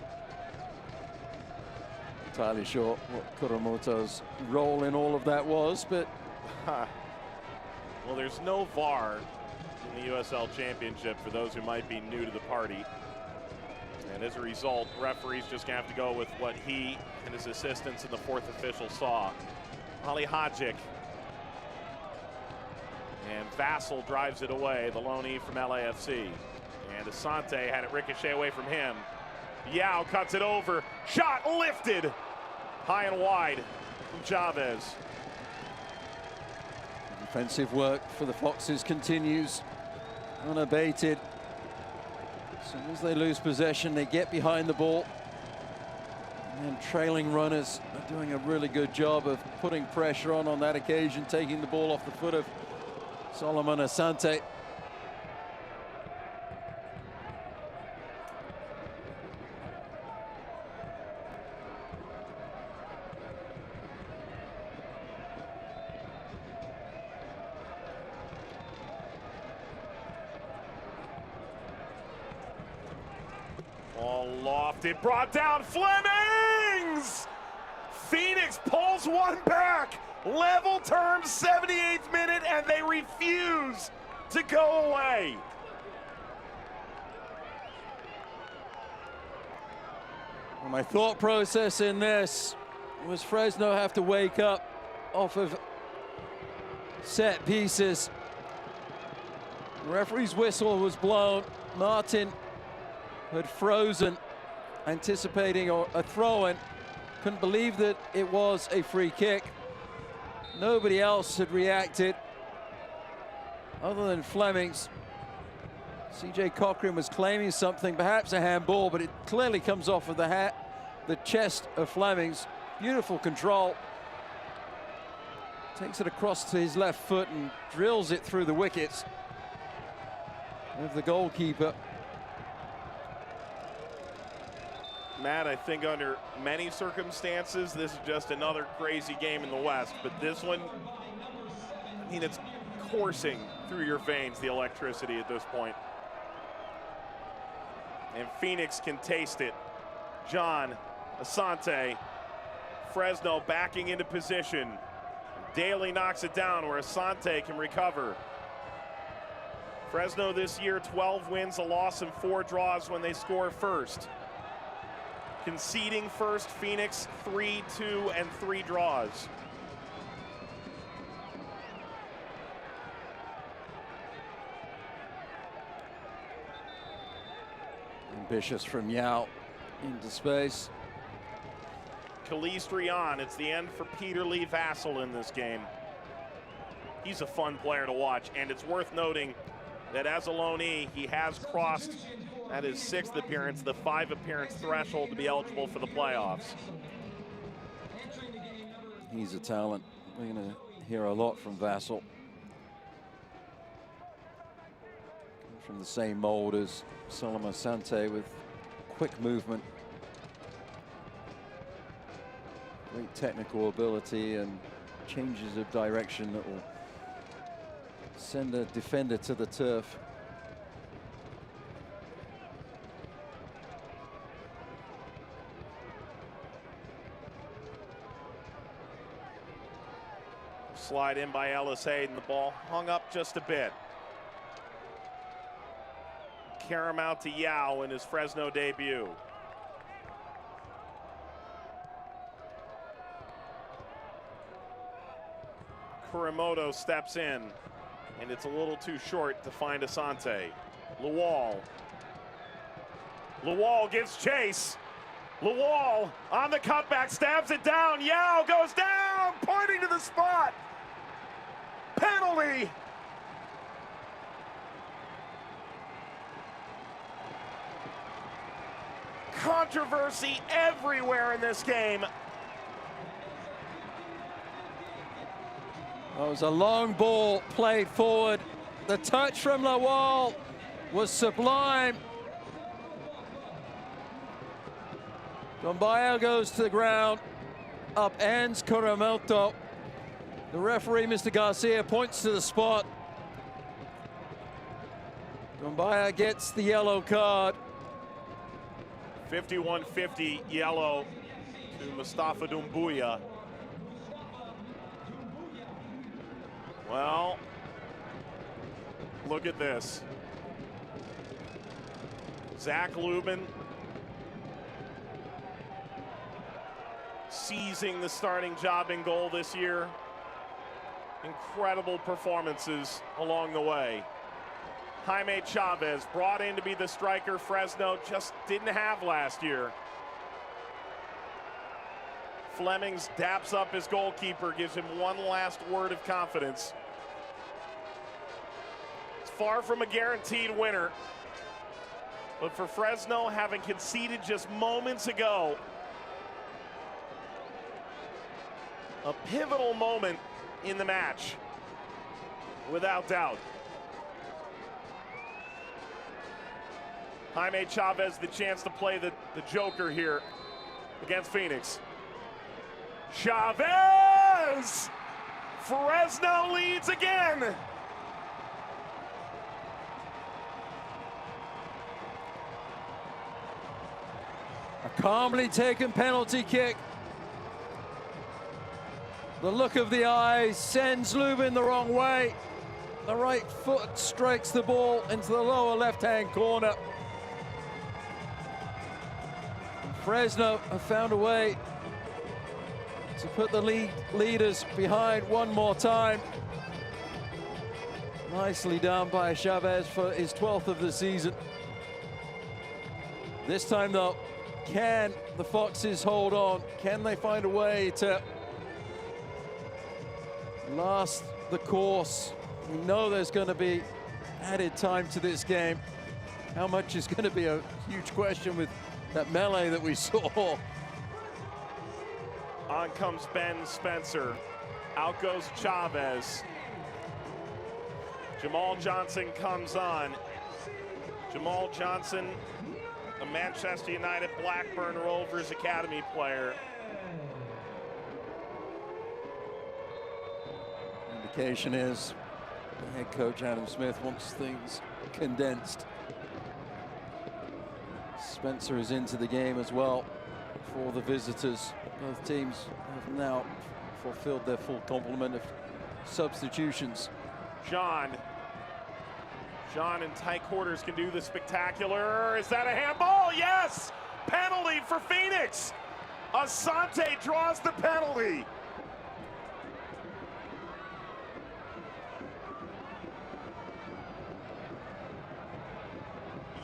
Entirely sure what Kuramoto's role in all of that was, but well, there's no VAR in the USL Championship for those who might be new to the party. And as a result, referees just gonna have to go with what he and his assistants and the fourth official saw. Molly Hodgick. And Vassell drives it away, the loanee from LAFC. And Asante had it ricochet away from him. Yao cuts it over. Shot lifted. High and wide from Chavez. Defensive work for the Foxes continues unabated. As soon as they lose possession, they get behind the ball. And then trailing runners are doing a really good job of putting pressure on that occasion, taking the ball off the foot of Solomon Asante. deflected, brought down, Flemings! Phoenix pulls one back, level terms, 78th minute, and they refuse to go away. Well, my thought process in this was Fresno have to wake up off of set pieces. The referee's whistle was blown. Martin had frozen, anticipating a throw-in. Couldn't believe that it was a free kick. Nobody else had reacted other than Flemings. CJ Cochran was claiming something, perhaps a handball, but it clearly comes off of the chest of Flemings. Beautiful control. Takes it across to his left foot and drills it through the wickets of the goalkeeper. Matt, I think under many circumstances, this is just another crazy game in the West, but this one, I mean, it's coursing through your veins, the electricity at this point. And Phoenix can taste it. John Asante, Fresno backing into position. Daly knocks it down where Asante can recover. Fresno this year, 12 wins, a loss, and 4 draws when they score first. Conceding first, Phoenix 3-2 and 3 draws. Ambitious from Yao into space. Calistrian, it's the end for Peter Lee Vassell in this game. He's a fun player to watch, and it's worth noting that as a loanee, he has crossed at his 6th appearance, the 5-appearance threshold to be eligible for the playoffs. He's a talent. We're going to hear a lot from Vassell. From the same mold as Solomon Asante with quick movement, great technical ability, and changes of direction that will send a defender to the turf. Slide in by Ellis Hayden, the ball hung up just a bit. Carom out to Yao in his Fresno debut. Kurimoto steps in, and it's a little too short to find Asante. Lawal. Lawal gives chase. Lawal on the cutback, stabs it down. Yao goes down, pointing to the spot. Penalty. Controversy everywhere in this game. It was a long ball played forward. The touch from Lawal was sublime. Dombaya goes to the ground, upends Kurimoto. The referee, Mr. Garcia, points to the spot. Dombaya gets the yellow card. 51-50 yellow to Mustafa Doumbouya. Well, look at this. Zach Lubin seizing the starting job in goal this year. Incredible performances along the way. Jaime Chavez brought in to be the striker Fresno just didn't have last year. Flemings daps up his goalkeeper, gives him one last word of confidence. It's far from a guaranteed winner, but for Fresno, having conceded just moments ago, a pivotal moment in the match, without doubt. Jaime Chavez the chance to play the joker here against Phoenix. Chavez! Fresno leads again. calmly taken penalty kick. The look of the eyes sends Lubin the wrong way. The right foot strikes the ball into the lower left-hand corner. Fresno have found a way to put the leaders behind one more time. Nicely done by Chavez for his 12th of the season. This time though, can the Foxes hold on? Can they find a way to last the course? We know there's going to be added time to this game. How much is going to be a huge question with that melee that we saw. On comes Ben Spencer. Out goes Chavez. Jamal Johnson comes on. Jamal Johnson, a Manchester United Blackburn Rovers Academy player. Indication is the head coach Adam Smith wants things condensed. Spencer is into the game as well for the visitors. Both teams have now fulfilled their full complement of substitutions. John in tight quarters can do the spectacular. Is that a handball? Yes! Penalty for Phoenix. Asante draws the penalty.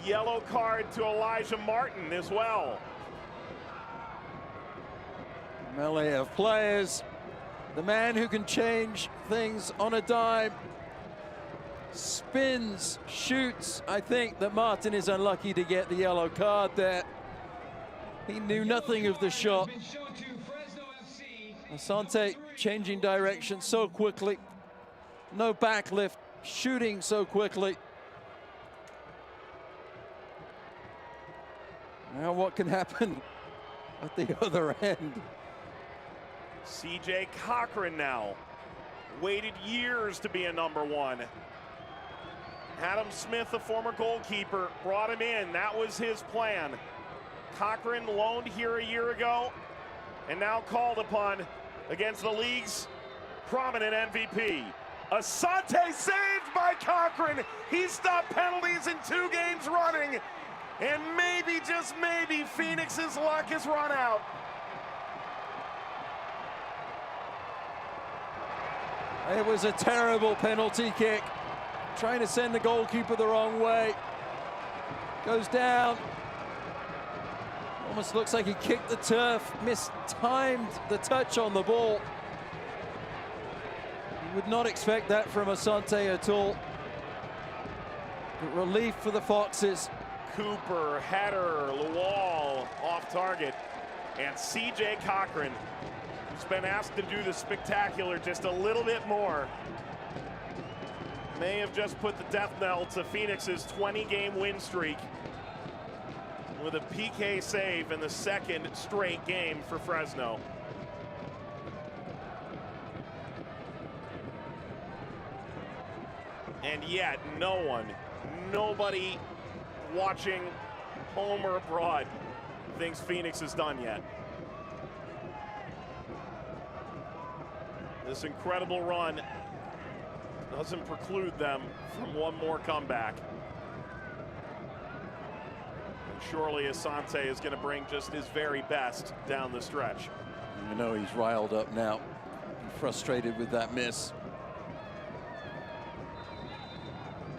Yellow card to Elijah Martin as well. Melee of players. The man who can change things on a dime. Spins, shoots. I think that Martin is unlucky to get the yellow card there. He knew nothing of the shot. Asante changing direction so quickly. No backlift, shooting so quickly. Now what can happen at the other end? CJ Cochran now. Waited years to be a #1. Adam Smith, the former goalkeeper, brought him in. That was his plan. Cochran loaned here a year ago and now called upon against the league's prominent MVP. Asante saved by Cochran. He stopped penalties in 2 games running. And maybe, just maybe, Phoenix's luck has run out. It was a terrible penalty kick. Trying to send the goalkeeper the wrong way. Goes down. Almost looks like he kicked the turf, mistimed the touch on the ball. You would not expect that from Asante at all. But relief for the Foxes. Cooper, header, Lual off target, and CJ Cochran, who's been asked to do the spectacular just a little bit more, may have just put the death knell to Phoenix's 20-game win streak with a PK save in the 2nd straight game for Fresno. And yet nobody watching home or abroad thinks Phoenix is done yet. This incredible run doesn't preclude them from one more comeback. And surely Asante is going to bring just his very best down the stretch. You know he's riled up now, frustrated with that miss.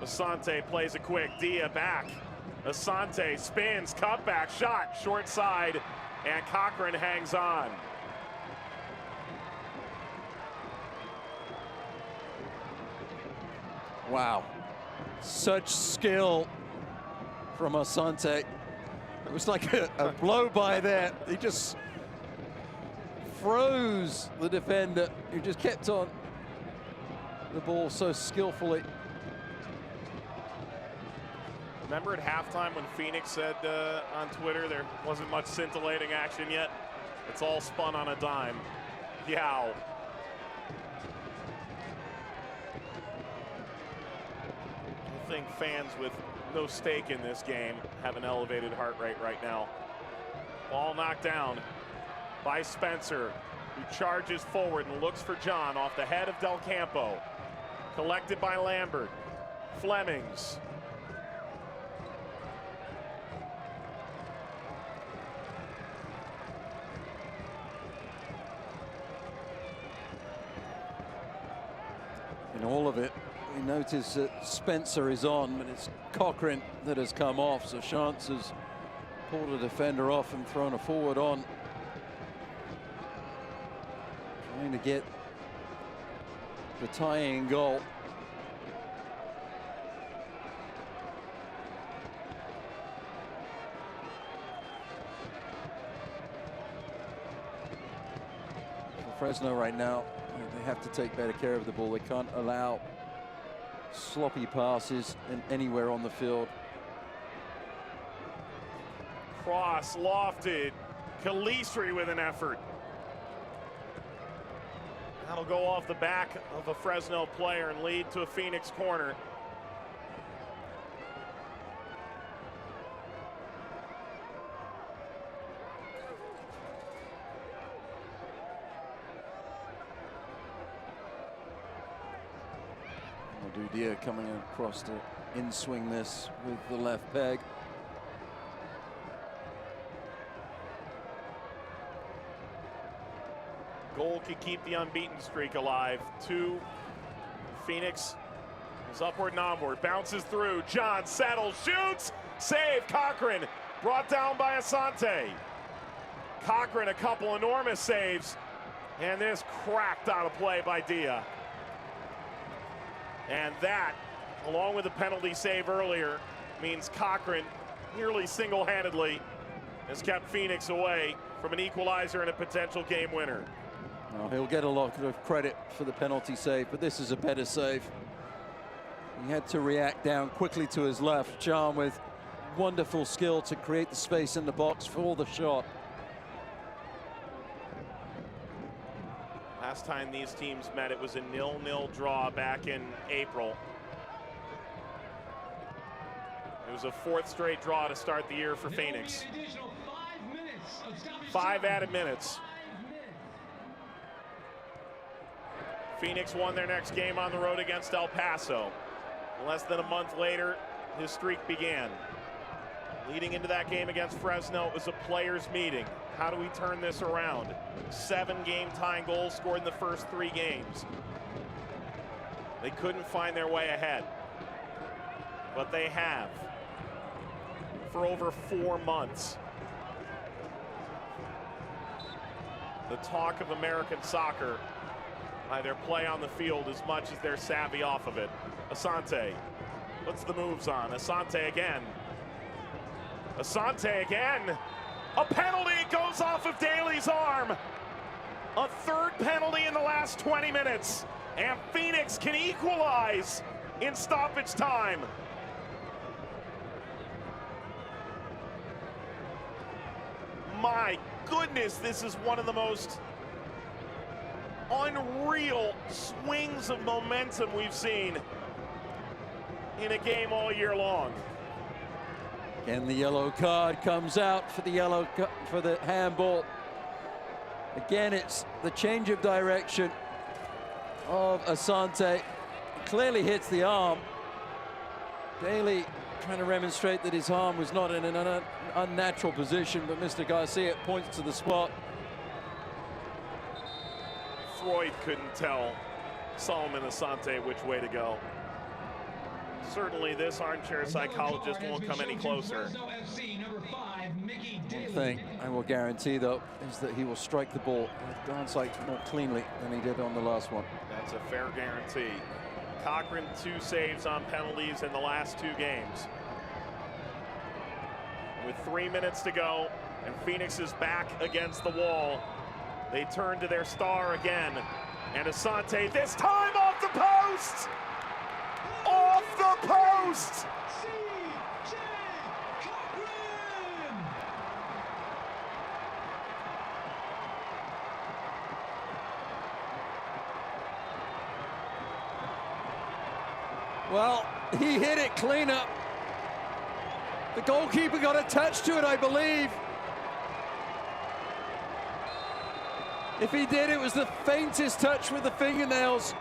Asante plays it quick, Dia back. Asante spins, cutback shot, short side, and Cochran hangs on. Wow, such skill from Asante. It was like a blow by there. He just froze the defender who just kept on the ball so skillfully. Remember at halftime when Phoenix said on Twitter there wasn't much scintillating action yet? It's all spun on a dime. Yow. I think fans with no stake in this game have an elevated heart rate right now. Ball knocked down by Spencer, who charges forward and looks for John off the head of Del Campo. Collected by Lambert. Flemings. In all of it, we notice that Spencer is on, but it's Cochran that has come off. So Chance has pulled a defender off and thrown a forward on. Trying to get the tying goal. For Fresno right now, they have to take better care of the ball. They can't allow sloppy passes anywhere on the field. Cross lofted. Calistri with an effort. That'll go off the back of a Fresno player and lead to a Phoenix corner. Dudia coming across to in-swing this with the left peg. Goal could keep the unbeaten streak alive. 2. Phoenix is upward and onward. Bounces through. John settles, shoots. Save. Cochran brought down by Asante. Cochran a couple enormous saves. And this cracked out of play by Dia. And that, along with the penalty save earlier, means Cochran nearly single-handedly has kept Phoenix away from an equalizer and a potential game winner. Well, he'll get a lot of credit for the penalty save, but this is a better save. He had to react down quickly to his left. John with wonderful skill to create the space in the box for the shot. Last time these teams met, it was a 0-0 draw back in April. It was a 4th straight draw to start the year for Phoenix. 5 added minutes. Phoenix won their next game on the road against El Paso. Less than a month later, his streak began. Leading into that game against Fresno, it was a players' meeting. How do we turn this around? 7 game-tying goals scored in the first 3 games. They couldn't find their way ahead, but they have for over 4 months. The talk of American soccer by their play on the field as much as their savvy off of it. Asante puts the moves on. Asante again. Asante again. A penalty goes off of Daly's arm. A 3rd penalty in the last 20 minutes. And Phoenix can equalize in stoppage time. My goodness, this is one of the most unreal swings of momentum we've seen in a game all year long. And the yellow card comes out for the handball. Again, it's the change of direction of Asante. Clearly hits the arm. Daly trying to demonstrate that his arm was not in an unnatural position, but Mr. Garcia points to the spot. Freud couldn't tell Solomon Asante which way to go. Certainly this armchair psychologist won't come any closer. One thing I will guarantee, though, is that he will strike the ball more cleanly than he did on the last one. That's a fair guarantee. Cochran 2 saves on penalties in the last 2 games. With 3 minutes to go and Phoenix is back against the wall, they turn to their star again. And Asante this time off the post! Off the post! Well, he hit it clean up. The goalkeeper got a touch to it, I believe. If he did, it was the faintest touch with the fingernails.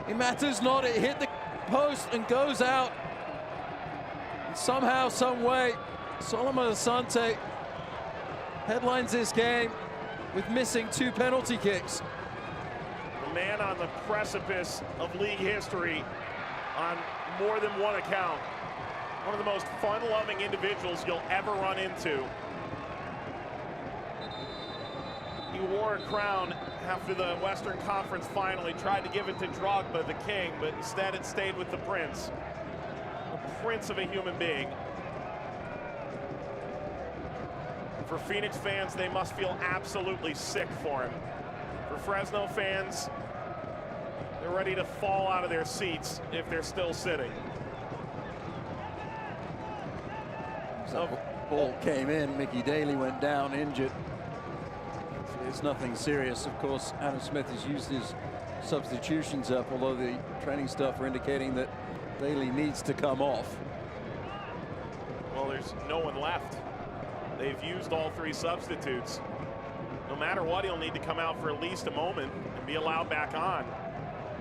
It matters not, it hit the post and goes out. And somehow, some way, Solomon Asante headlines this game with missing 2 penalty kicks. The man on the precipice of league history on more than one account. One of the most fun-loving individuals you'll ever run into. He wore a crown after the Western Conference final. He tried to give it to Drogba, the king, but instead it stayed with the prince. A prince of a human being. For Phoenix fans, they must feel absolutely sick for him. For Fresno fans, they're ready to fall out of their seats if they're still sitting. So ball came in, Mickey Daly went down injured. It's nothing serious. Of course, Adam Smith has used his substitutions up, although the training staff are indicating that Daly needs to come off. Well, there's no one left. They've used all 3 substitutes. No matter what, he'll need to come out for at least a moment and be allowed back on.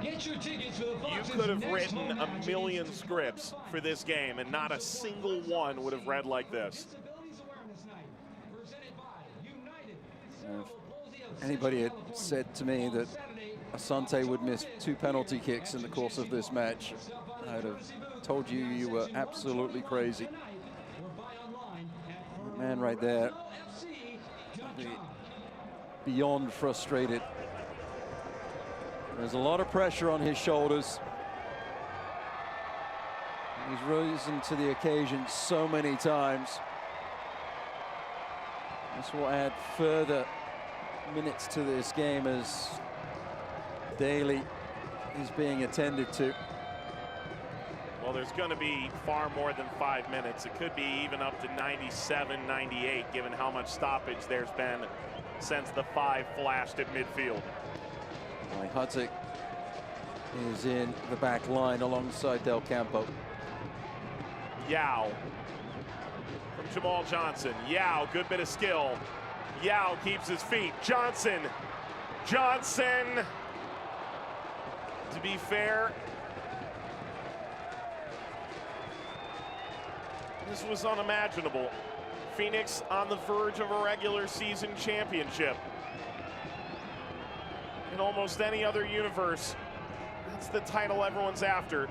Get your tickets for the You Fox's could have next written home a match million against the scripts for this game, and not a single one would have read like this. Disabilities Awareness Night, presented by United If Cerebral Palsy of anybody had Central said to me that Asante would miss 2 penalty kicks in the course of this match, I'd have told you you were absolutely crazy. The man right there, beyond frustrated. There's a lot of pressure on his shoulders. He's risen to the occasion so many times. This will add further minutes to this game as Daly is being attended to. Well, there's going to be far more than 5 minutes. It could be even up to 97, 98, given how much stoppage there's been since the 5 flashed at midfield. Hudzik is in the back line alongside Del Campo. Yao from Jamal Johnson. Yao, good bit of skill. Yao keeps his feet. Johnson. To be fair, this was unimaginable. Phoenix on the verge of a regular season championship. In almost any other universe, that's the title everyone's after.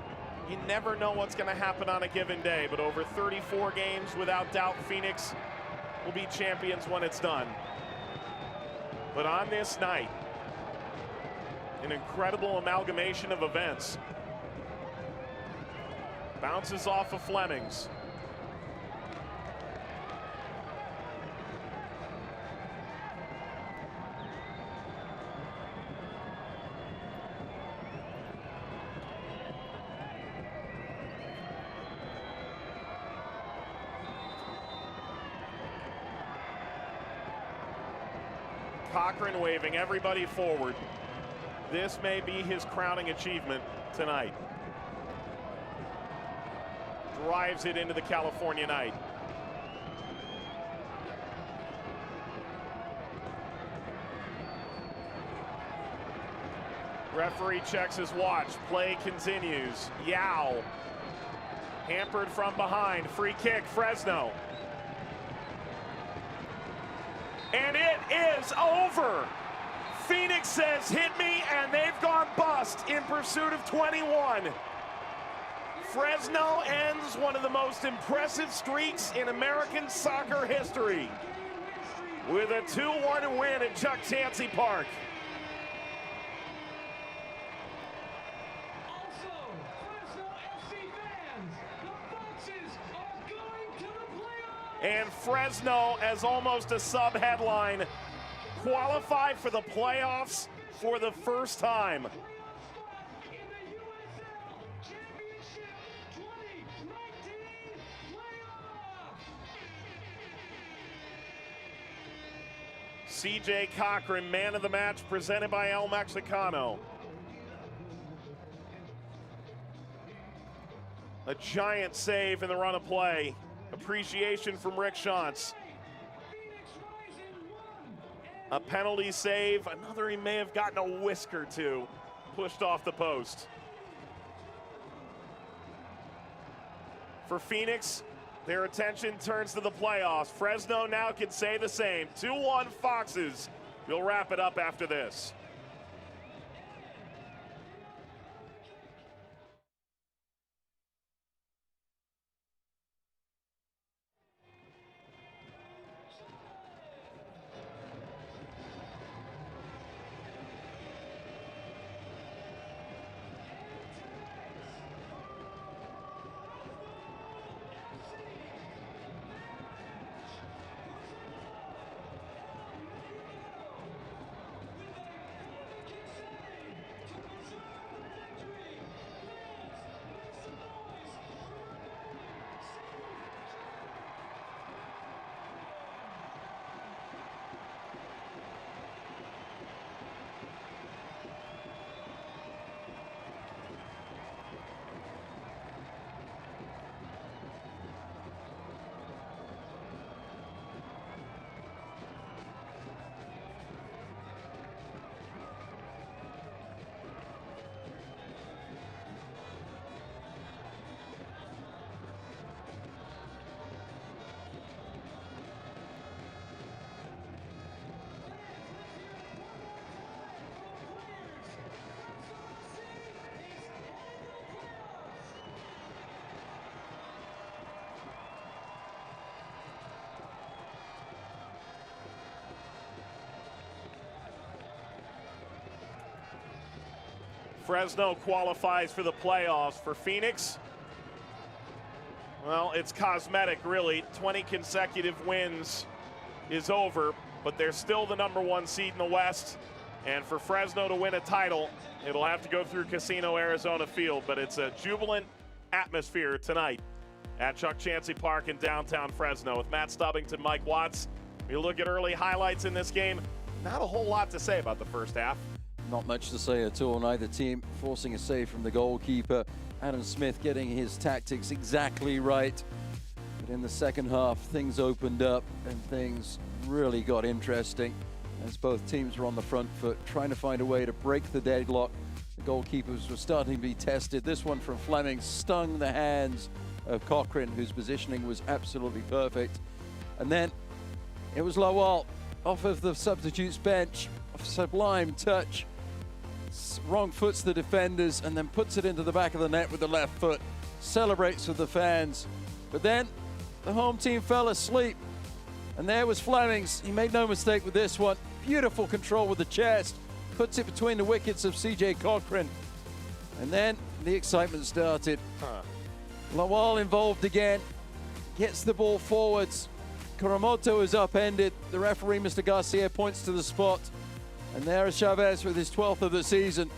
You never know what's going to happen on a given day, but over 34 games, without doubt, Phoenix will be champions when it's done. But on this night, an incredible amalgamation of events. Bounces off of Fleming's. Cochran waving everybody forward. This may be his crowning achievement tonight. Drives it into the California night. Referee checks his watch. Play continues. Yao. Hampered from behind. Free kick, Fresno. And it is over. Phoenix says, hit me, and they've gone bust in pursuit of 21. Fresno ends one of the most impressive streaks in American soccer history with a 2-1 win at Chuck Chansey Park. And Fresno, as almost a sub-headline, qualified for the playoffs for the first time. CJ Cochran, man of the match, presented by El Mexicano. A giant save in the run of play. Appreciation from Rick Shantz. a penalty save. Another he may have gotten a whisk or two, pushed off the post. For Phoenix, their attention turns to the playoffs. Fresno now can say the same. 2-1 Foxes. We'll wrap it up after this. Fresno qualifies for the playoffs. For Phoenix, well, it's cosmetic, really. 20 consecutive wins is over, but they're still the #1 seed in the West. And for Fresno to win a title, it'll have to go through Casino Arizona Field, but it's a jubilant atmosphere tonight at Chuck Chansey Park in downtown Fresno. With Matt Stubbington, Mike Watts, we look at early highlights in this game. Not a whole lot to say about the first half. Not much to say at all. Neither team forcing a save from the goalkeeper. Adam Smith getting his tactics exactly right. But in the second half, things opened up and things really got interesting as both teams were on the front foot, trying to find a way to break the deadlock. The goalkeepers were starting to be tested. This one from Fleming stung the hands of Cochran, whose positioning was absolutely perfect. And then it was Lawal off of the substitutes bench. A sublime touch. Wrong foots the defenders and then puts it into the back of the net with the left foot. Celebrates with the fans. But then the home team fell asleep. And there was Flemings. He made no mistake with this one. Beautiful control with the chest. Puts it between the wickets of CJ Cochran. And then the excitement started. Lawal involved again. Gets the ball forwards. Kuramoto is upended. The referee, Mr. Garcia, points to the spot. And there is Chavez with his 12th of the season,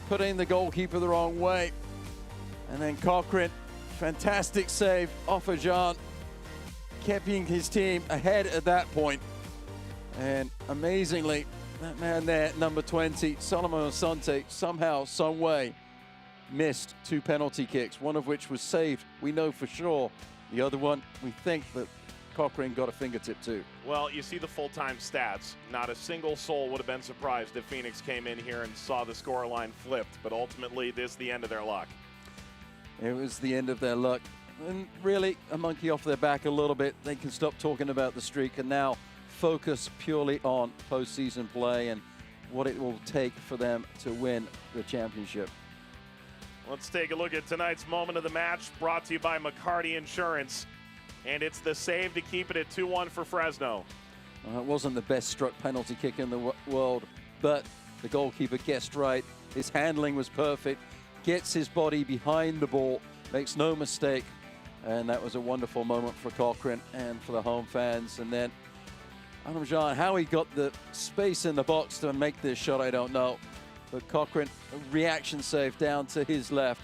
putting the goalkeeper the wrong way. And then Cochran, fantastic save off of Jean, keeping his team ahead at that point. And amazingly, that man there, number 20, Solomon Asante, somehow, some way, missed 2 penalty kicks, one of which was saved, we know for sure. The other one, we think that Cochran got a fingertip too. Well, you see the full-time stats. Not a single soul would have been surprised if Phoenix came in here and saw the scoreline flipped, but ultimately this is the end of their luck. It was the end of their luck. And really, a monkey off their back a little bit. They can stop talking about the streak and now focus purely on postseason play and what it will take for them to win the championship. Let's take a look at tonight's moment of the match, brought to you by McCarty Insurance. And it's the save to keep it at 2-1 for Fresno. It wasn't the best struck penalty kick in the world, but the goalkeeper guessed right. His handling was perfect, gets his body behind the ball, makes no mistake. And that was a wonderful moment for Cochran and for the home fans. And then Adam Jean, how he got the space in the box to make this shot, I don't know. But Cochran, a reaction save down to his left,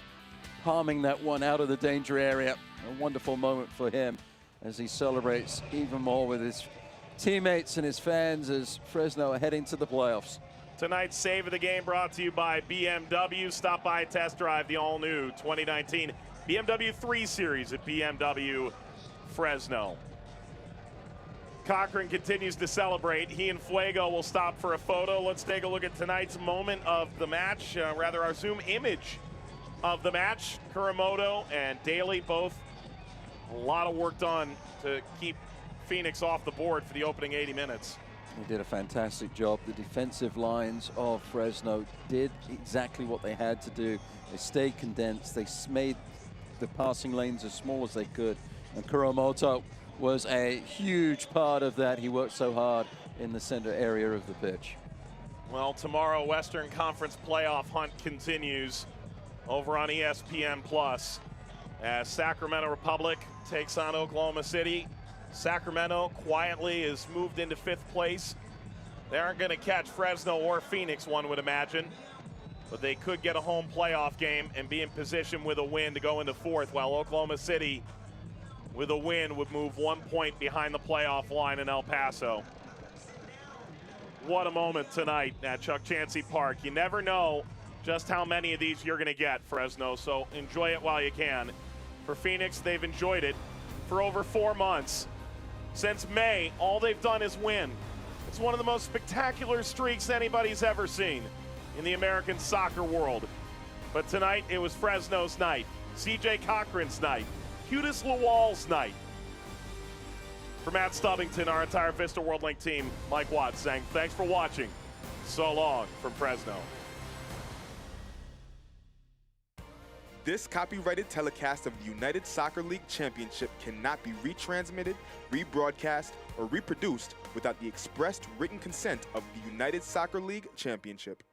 palming that one out of the danger area. A wonderful moment for him as he celebrates even more with his teammates and his fans as Fresno are heading to the playoffs. Tonight's save of the game brought to you by BMW. Stop by, test drive the all-new 2019 BMW 3 Series at BMW Fresno. Cochran continues to celebrate. He and Fuego will stop for a photo. Let's take a look at tonight's moment of the match, rather our Zoom image of the match. Kuramoto and Daly both a lot of work done to keep Phoenix off the board for the opening 80 minutes. They did a fantastic job. The defensive lines of Fresno did exactly what they had to do. They stayed condensed. They made the passing lanes as small as they could. And Kuramoto was a huge part of that. He worked so hard in the center area of the pitch. Well, tomorrow, Western Conference playoff hunt continues over on ESPN Plus as Sacramento Republic takes on Oklahoma City. Sacramento quietly has moved into 5th place. They aren't going to catch Fresno or Phoenix, one would imagine, but they could get a home playoff game and be in position with a win to go into 4th, while Oklahoma City with a win would move 1 point behind the playoff line in El Paso. What a moment tonight at Chuck Chansey Park. You never know just how many of these you're going to get, Fresno, so enjoy it while you can. For Phoenix, they've enjoyed it for over 4 months. Since May, all they've done is win. It's one of the most spectacular streaks anybody's ever seen in the American soccer world. But tonight, it was Fresno's night, CJ Cochran's night, Hudis Lawal's night. For Matt Stubbington, our entire Vista World Link team, Mike Watts saying thanks for watching. So long from Fresno. This copyrighted telecast of the United Soccer League Championship cannot be retransmitted, rebroadcast, or reproduced without the expressed written consent of the United Soccer League Championship.